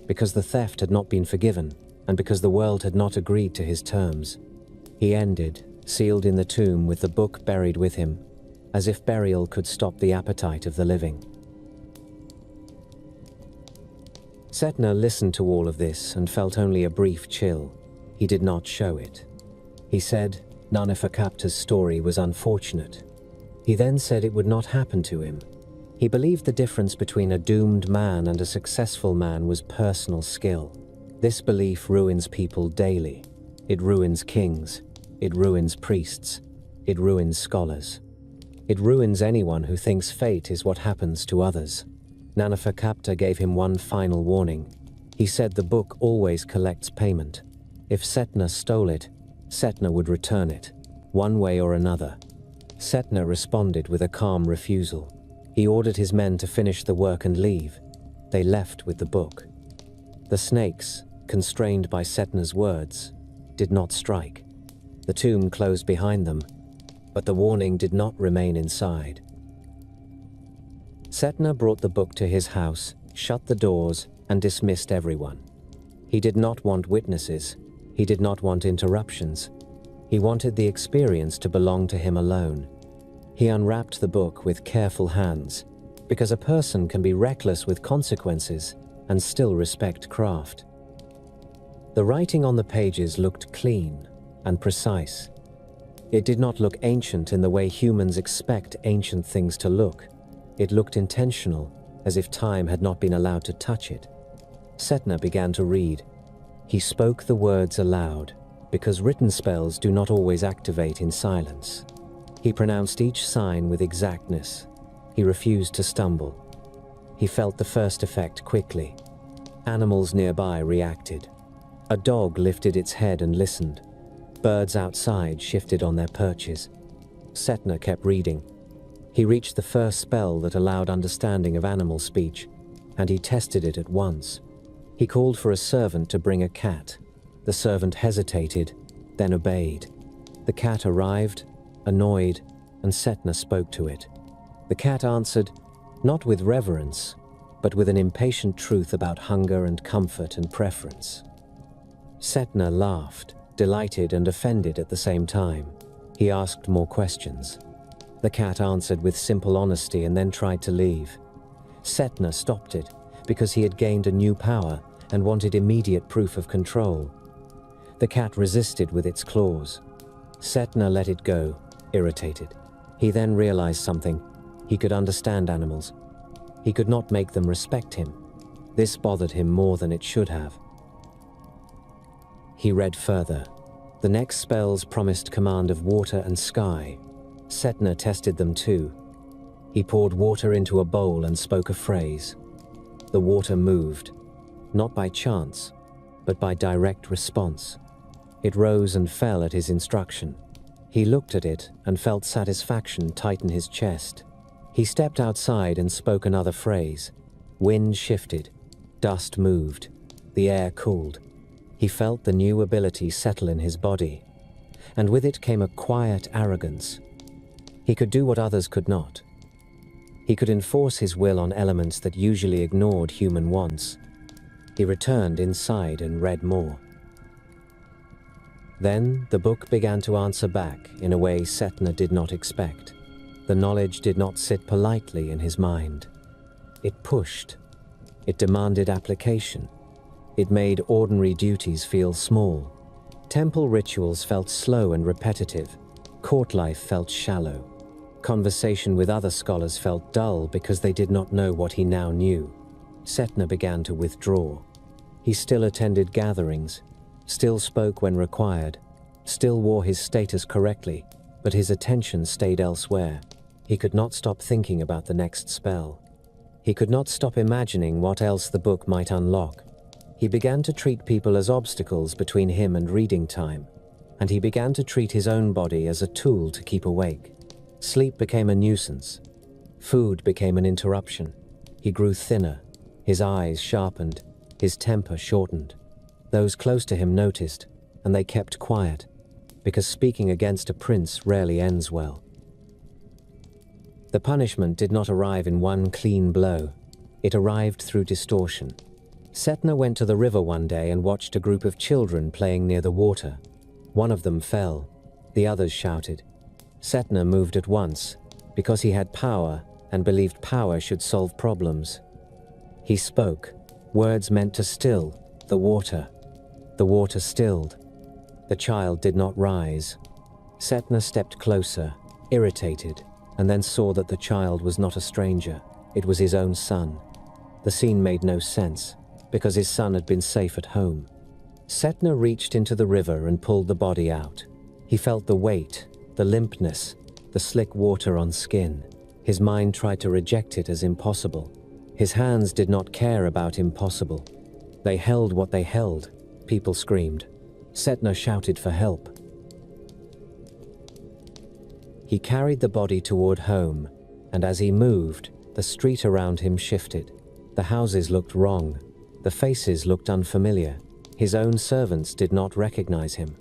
because the theft had not been forgiven, and because the world had not agreed to his terms. He ended, sealed in the tomb with the book buried with him, as if burial could stop the appetite of the living. Setna listened to all of this and felt only a brief chill. He did not show it. He said Nanefakapta's story was unfortunate. He then said it would not happen to him. He believed the difference between a doomed man and a successful man was personal skill. This belief ruins people daily. It ruins kings. It ruins priests. It ruins scholars. It ruins anyone who thinks fate is what happens to others. Nanefakapta gave him one final warning. He said the book always collects payment. If Setna stole it, Setna would return it, one way or another. Setna responded with a calm refusal. He ordered his men to finish the work and leave. They left with the book. The snakes, constrained by Setna's words, did not strike. The tomb closed behind them, but the warning did not remain inside. Setna brought the book to his house, shut the doors, and dismissed everyone. He did not want witnesses. He did not want interruptions. He wanted the experience to belong to him alone. He unwrapped the book with careful hands, because a person can be reckless with consequences and still respect craft. The writing on the pages looked clean and precise. It did not look ancient in the way humans expect ancient things to look. It looked intentional, as if time had not been allowed to touch it. Setna began to read. He spoke the words aloud, because written spells do not always activate in silence. He pronounced each sign with exactness. He refused to stumble. He felt the first effect quickly. Animals nearby reacted. A dog lifted its head and listened. Birds outside shifted on their perches. Setna kept reading. He reached the first spell that allowed understanding of animal speech, and he tested it at once. He called for a servant to bring a cat. The servant hesitated, then obeyed. The cat arrived, annoyed, and Setna spoke to it. The cat answered, not with reverence, but with an impatient truth about hunger and comfort and preference. Setna laughed, delighted and offended at the same time. He asked more questions. The cat answered with simple honesty and then tried to leave. Setna stopped it because he had gained a new power and wanted immediate proof of control. The cat resisted with its claws. Setna let it go, irritated. He then realized something. He could understand animals. He could not make them respect him. This bothered him more than it should have. He read further. The next spells promised command of water and sky. Setna tested them too. He poured water into a bowl and spoke a phrase. The water moved, not by chance, but by direct response. It rose and fell at his instruction. He looked at it and felt satisfaction tighten his chest. He stepped outside and spoke another phrase. Wind shifted. Dust moved. The air cooled. He felt the new ability settle in his body, and with it came a quiet arrogance. He could do what others could not. He could enforce his will on elements that usually ignored human wants. He returned inside and read more. Then the book began to answer back in a way Setna did not expect. The knowledge did not sit politely in his mind. It pushed. It demanded application. It made ordinary duties feel small. Temple rituals felt slow and repetitive. Court life felt shallow. Conversation with other scholars felt dull because they did not know what he now knew. Setna began to withdraw. He still attended gatherings, still spoke when required, still wore his status correctly, but his attention stayed elsewhere. He could not stop thinking about the next spell. He could not stop imagining what else the book might unlock. He began to treat people as obstacles between him and reading time, and he began to treat his own body as a tool to keep awake. Sleep became a nuisance. Food became an interruption. He grew thinner. His eyes sharpened. His temper shortened. Those close to him noticed, and they kept quiet, because speaking against a prince rarely ends well. The punishment did not arrive in one clean blow. It arrived through distortion. Setna went to the river one day and watched a group of children playing near the water. One of them fell. The others shouted. Setna moved at once, because he had power and believed power should solve problems. He spoke, words meant to still the water. The water stilled. The child did not rise. Setna stepped closer, irritated, and then saw that the child was not a stranger. It was his own son. The scene made no sense, because his son had been safe at home. Setna reached into the river and pulled the body out. He felt the weight, the limpness, the slick water on skin. His mind tried to reject it as impossible. His hands did not care about impossible. They held what they held. People screamed. Setna shouted for help. He carried the body toward home, and as he moved, the street around him shifted. The houses looked wrong. The faces looked unfamiliar. His own servants did not recognize him.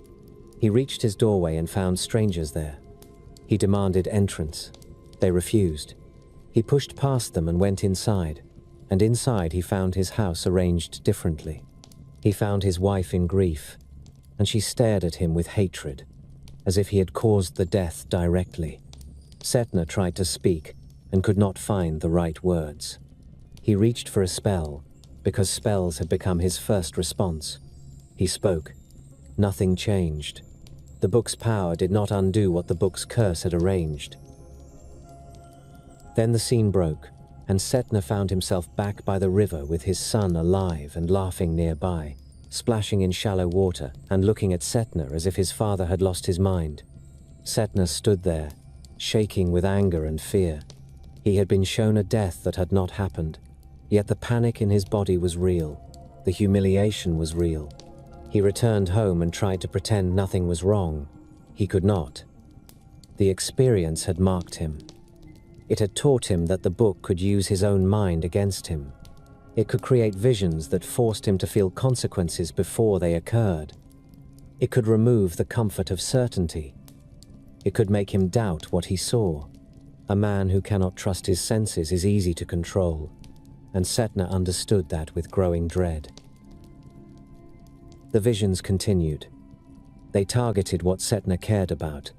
He reached his doorway and found strangers there. He demanded entrance. They refused. He pushed past them and went inside, and inside he found his house arranged differently. He found his wife in grief, and she stared at him with hatred, as if he had caused the death directly. Setna tried to speak and could not find the right words. He reached for a spell, because spells had become his first response. He spoke. Nothing changed. The book's power did not undo what the book's curse had arranged. Then the scene broke, and Setna found himself back by the river with his son alive and laughing nearby, splashing in shallow water and looking at Setna as if his father had lost his mind. Setna stood there, shaking with anger and fear. He had been shown a death that had not happened, yet the panic in his body was real. The humiliation was real. He returned home and tried to pretend nothing was wrong. He could not. The experience had marked him. It had taught him that the book could use his own mind against him. It could create visions that forced him to feel consequences before they occurred. It could remove the comfort of certainty. It could make him doubt what he saw. A man who cannot trust his senses is easy to control, and Setna understood that with growing dread. The visions continued. They targeted what Setna cared about,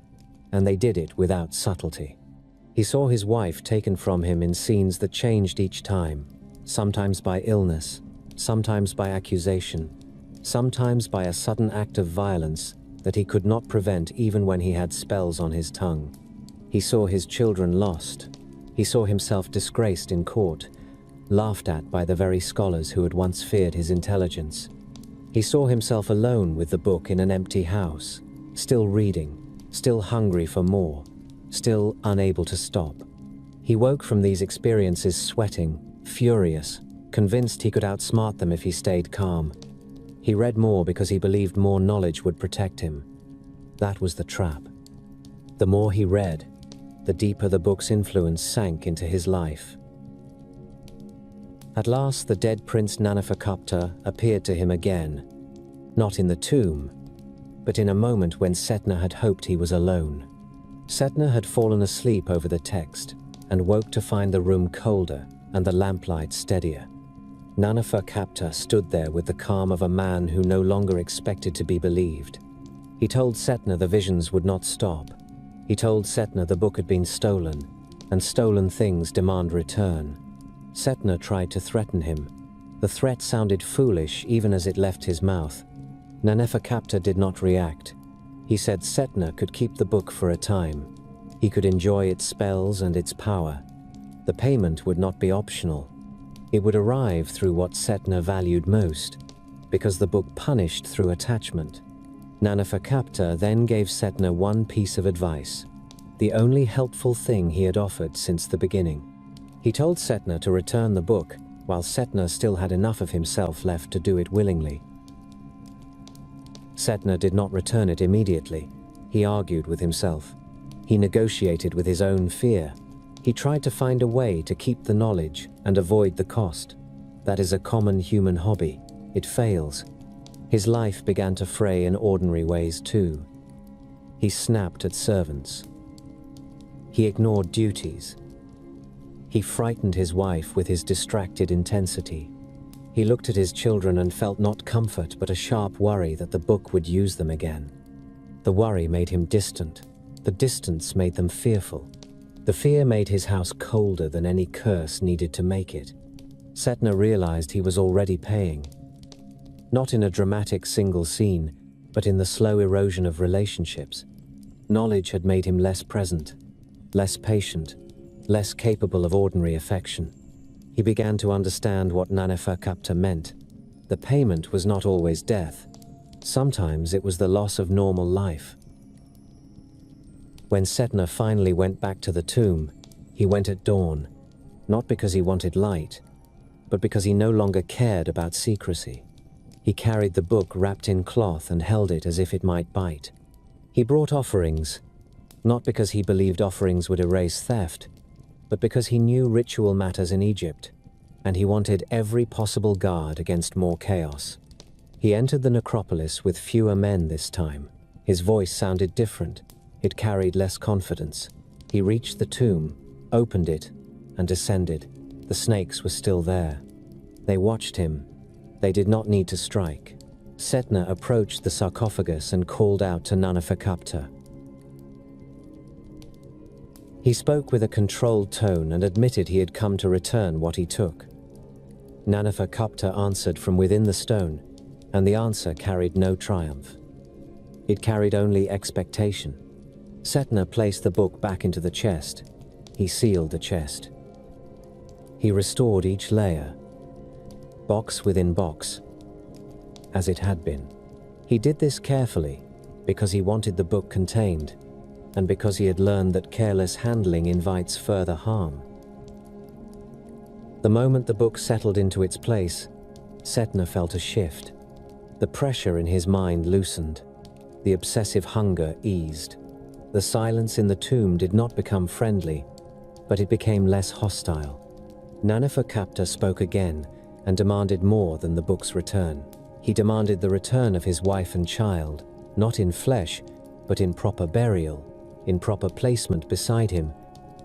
and they did it without subtlety. He saw his wife taken from him in scenes that changed each time, sometimes by illness, sometimes by accusation, sometimes by a sudden act of violence that he could not prevent even when he had spells on his tongue. He saw his children lost. He saw himself disgraced in court, laughed at by the very scholars who had once feared his intelligence. He saw himself alone with the book in an empty house, still reading, still hungry for more, still unable to stop. He woke from these experiences sweating, furious, convinced he could outsmart them if he stayed calm. He read more because he believed more knowledge would protect him. That was the trap. The more he read, the deeper the book's influence sank into his life. At last the dead Prince Naneferkapta appeared to him again, not in the tomb, but in a moment when Setna had hoped he was alone. Setna had fallen asleep over the text and woke to find the room colder and the lamplight steadier. Naneferkapta stood there with the calm of a man who no longer expected to be believed. He told Setna the visions would not stop. He told Setna the book had been stolen, and stolen things demand return. Setna tried to threaten him. The threat sounded foolish even as it left his mouth. Naneferkapta did not react. He said Setna could keep the book for a time. He could enjoy its spells and its power. The payment would not be optional. It would arrive through what Setna valued most, because the book punished through attachment. Naneferkapta then gave Setna one piece of advice, the only helpful thing he had offered since the beginning. He told Setna to return the book, while Setna still had enough of himself left to do it willingly. Setna did not return it immediately. He argued with himself. He negotiated with his own fear. He tried to find a way to keep the knowledge and avoid the cost. That is a common human hobby. It fails. His life began to fray in ordinary ways too. He snapped at servants. He ignored duties. He frightened his wife with his distracted intensity. He looked at his children and felt not comfort but a sharp worry that the book would use them again. The worry made him distant. The distance made them fearful. The fear made his house colder than any curse needed to make it. Setna realized he was already paying. Not in a dramatic single scene, but in the slow erosion of relationships. Knowledge had made him less present, less patient, less capable of ordinary affection. He began to understand what Nanefakapta meant. The payment was not always death. Sometimes it was the loss of normal life. When Setna finally went back to the tomb, he went at dawn, not because he wanted light, but because he no longer cared about secrecy. He carried the book wrapped in cloth and held it as if it might bite. He brought offerings, not because he believed offerings would erase theft, but because he knew ritual matters in Egypt, and he wanted every possible guard against more chaos. He entered the necropolis with fewer men this time. His voice sounded different. It carried less confidence. He reached the tomb, opened it, and descended. The snakes were still there. They watched him. They did not need to strike. Setna approached the sarcophagus and called out to Nanefakapta. He spoke with a controlled tone and admitted he had come to return what he took. Nanefakapta answered from within the stone, and the answer carried no triumph. It carried only expectation. Setna placed the book back into the chest. He sealed the chest. He restored each layer, box within box, as it had been. He did this carefully because he wanted the book contained, and because he had learned that careless handling invites further harm. The moment the book settled into its place, Setna felt a shift. The pressure in his mind loosened. The obsessive hunger eased. The silence in the tomb did not become friendly, but it became less hostile. Nanefakapta spoke again and demanded more than the book's return. He demanded the return of his wife and child, not in flesh, but in proper burial, in proper placement beside him,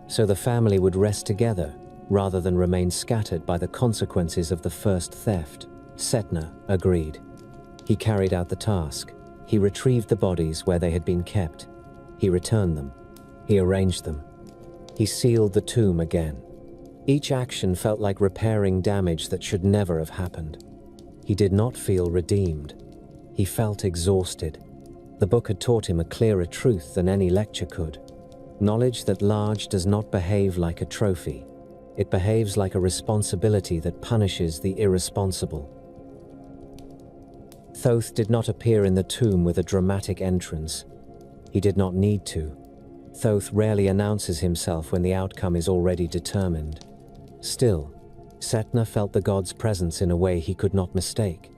so the family would rest together rather than remain scattered by the consequences of the first theft. Setna agreed. He carried out the task. He retrieved the bodies where they had been kept. He returned them. He arranged them. He sealed the tomb again. Each action felt like repairing damage that should never have happened. He did not feel redeemed. He felt exhausted. The book had taught him a clearer truth than any lecture could. Knowledge that large does not behave like a trophy. It behaves like a responsibility that punishes the irresponsible. Thoth did not appear in the tomb with a dramatic entrance. He did not need to. Thoth rarely announces himself when the outcome is already determined. Still, Setna felt the god's presence in a way he could not mistake.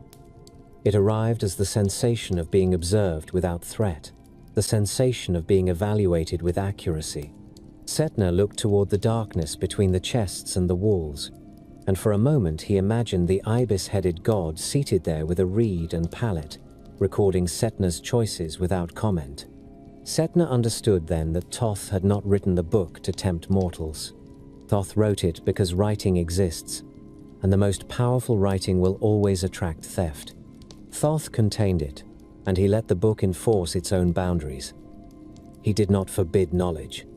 It arrived as the sensation of being observed without threat, the sensation of being evaluated with accuracy. Setna looked toward the darkness between the chests and the walls, and for a moment he imagined the ibis-headed god seated there with a reed and palette, recording Setna's choices without comment. Setna understood then that Thoth had not written the book to tempt mortals. Thoth wrote it because writing exists, and the most powerful writing will always attract theft. Thoth contained it, and he let the book enforce its own boundaries. He did not forbid knowledge.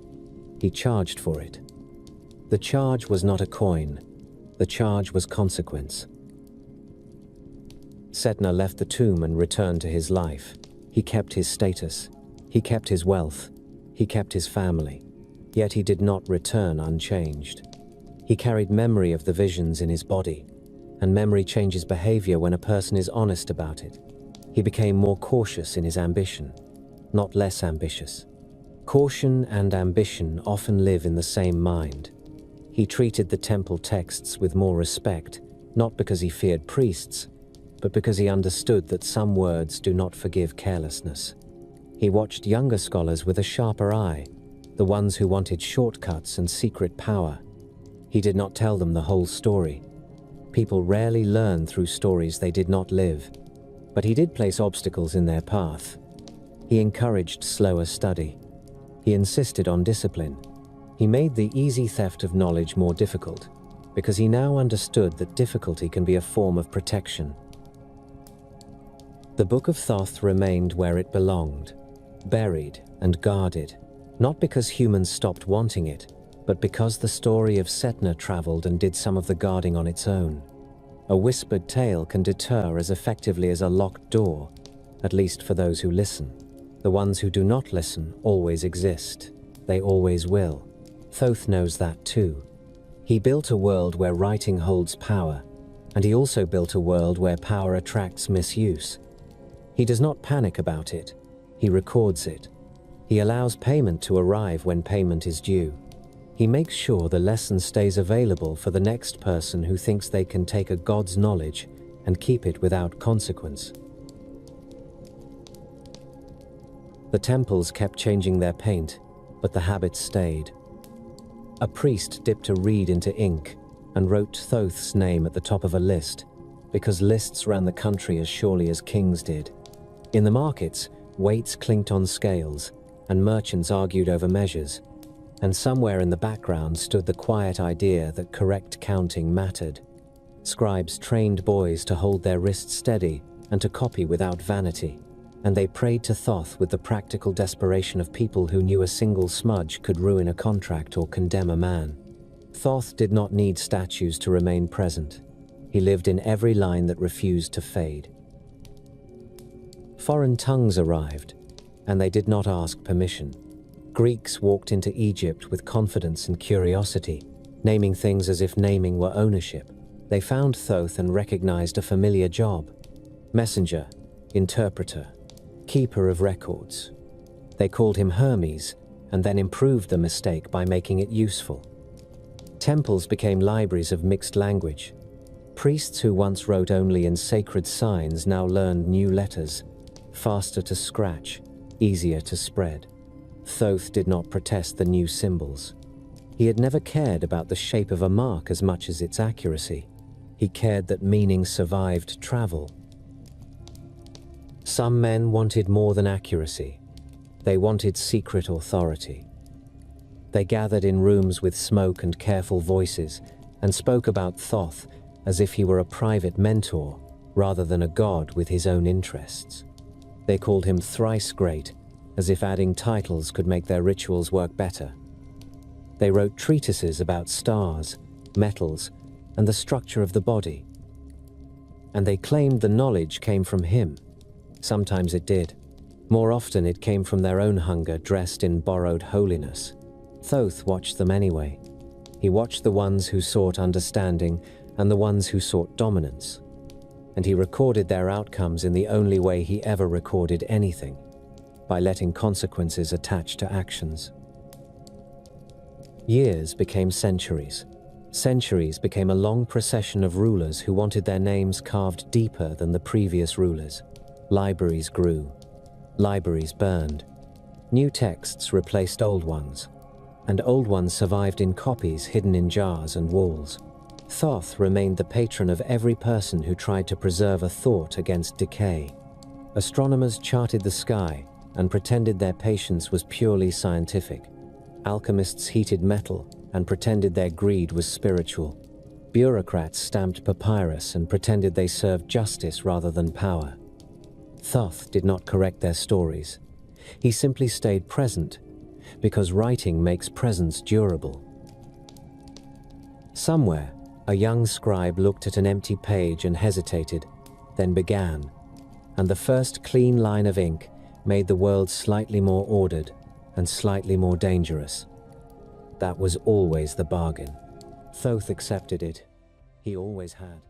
He charged for it. The charge was not a coin. The charge was consequence. Setna left the tomb and returned to his life. He kept his status. He kept his wealth. He kept his family. Yet he did not return unchanged. He carried memory of the visions in his body, and memory changes behavior when a person is honest about it. He became more cautious in his ambition, not less ambitious. Caution and ambition often live in the same mind. He treated the temple texts with more respect, not because he feared priests, but because he understood that some words do not forgive carelessness. He watched younger scholars with a sharper eye, the ones who wanted shortcuts and secret power. He did not tell them the whole story. People rarely learn through stories they did not live, but he did place obstacles in their path. He encouraged slower study. He insisted on discipline. He made the easy theft of knowledge more difficult. because he now understood that difficulty can be a form of protection. The Book of Thoth remained where it belonged, buried and guarded, not because humans stopped wanting it, but because the story of Setna traveled and did some of the guarding on its own. A whispered tale can deter as effectively as a locked door, at least for those who listen. The ones who do not listen always exist. They always will. Thoth knows that too. He built a world where writing holds power, and he also built a world where power attracts misuse. He does not panic about it. He records it. He allows payment to arrive when payment is due. He makes sure the lesson stays available for the next person who thinks they can take a god's knowledge and keep it without consequence. The temples kept changing their paint, but the habit stayed. A priest dipped a reed into ink and wrote Thoth's name at the top of a list, because lists ran the country as surely as kings did. In the markets, weights clinked on scales, and merchants argued over measures, and somewhere in the background stood the quiet idea that correct counting mattered. Scribes trained boys to hold their wrists steady and to copy without vanity, and they prayed to Thoth with the practical desperation of people who knew a single smudge could ruin a contract or condemn a man. Thoth did not need statues to remain present. He lived in every line that refused to fade. Foreign tongues arrived, and they did not ask permission. Greeks walked into Egypt with confidence and curiosity, naming things as if naming were ownership. They found Thoth and recognized a familiar job: messenger, interpreter, keeper of records. They called him Hermes, and then improved the mistake by making it useful. Temples became libraries of mixed language. Priests who once wrote only in sacred signs now learned new letters, faster to scratch, easier to spread. Thoth did not protest the new symbols. He had never cared about the shape of a mark as much as its accuracy. He cared that meaning survived travel. Some men wanted more than accuracy. They wanted secret authority. They gathered in rooms with smoke and careful voices and spoke about Thoth as if he were a private mentor rather than a god with his own interests. They called him thrice great, as if adding titles could make their rituals work better. They wrote treatises about stars, metals, and the structure of the body. And they claimed the knowledge came from him. Sometimes it did. More often it came from their own hunger dressed in borrowed holiness. Thoth watched them anyway. He watched the ones who sought understanding and the ones who sought dominance. And he recorded their outcomes in the only way he ever recorded anything: by letting consequences attach to actions. Years became centuries. Centuries became a long procession of rulers who wanted their names carved deeper than the previous rulers. Libraries grew. Libraries burned. New texts replaced old ones, and old ones survived in copies hidden in jars and walls. Thoth remained the patron of every person who tried to preserve a thought against decay. Astronomers charted the sky and pretended their patience was purely scientific. Alchemists heated metal and pretended their greed was spiritual. Bureaucrats stamped papyrus and pretended they served justice rather than power. Thoth did not correct their stories. He simply stayed present, because writing makes presence durable. Somewhere, a young scribe looked at an empty page and hesitated, then began, and the first clean line of ink made the world slightly more ordered and slightly more dangerous. That was always the bargain. Thoth accepted it. He always had.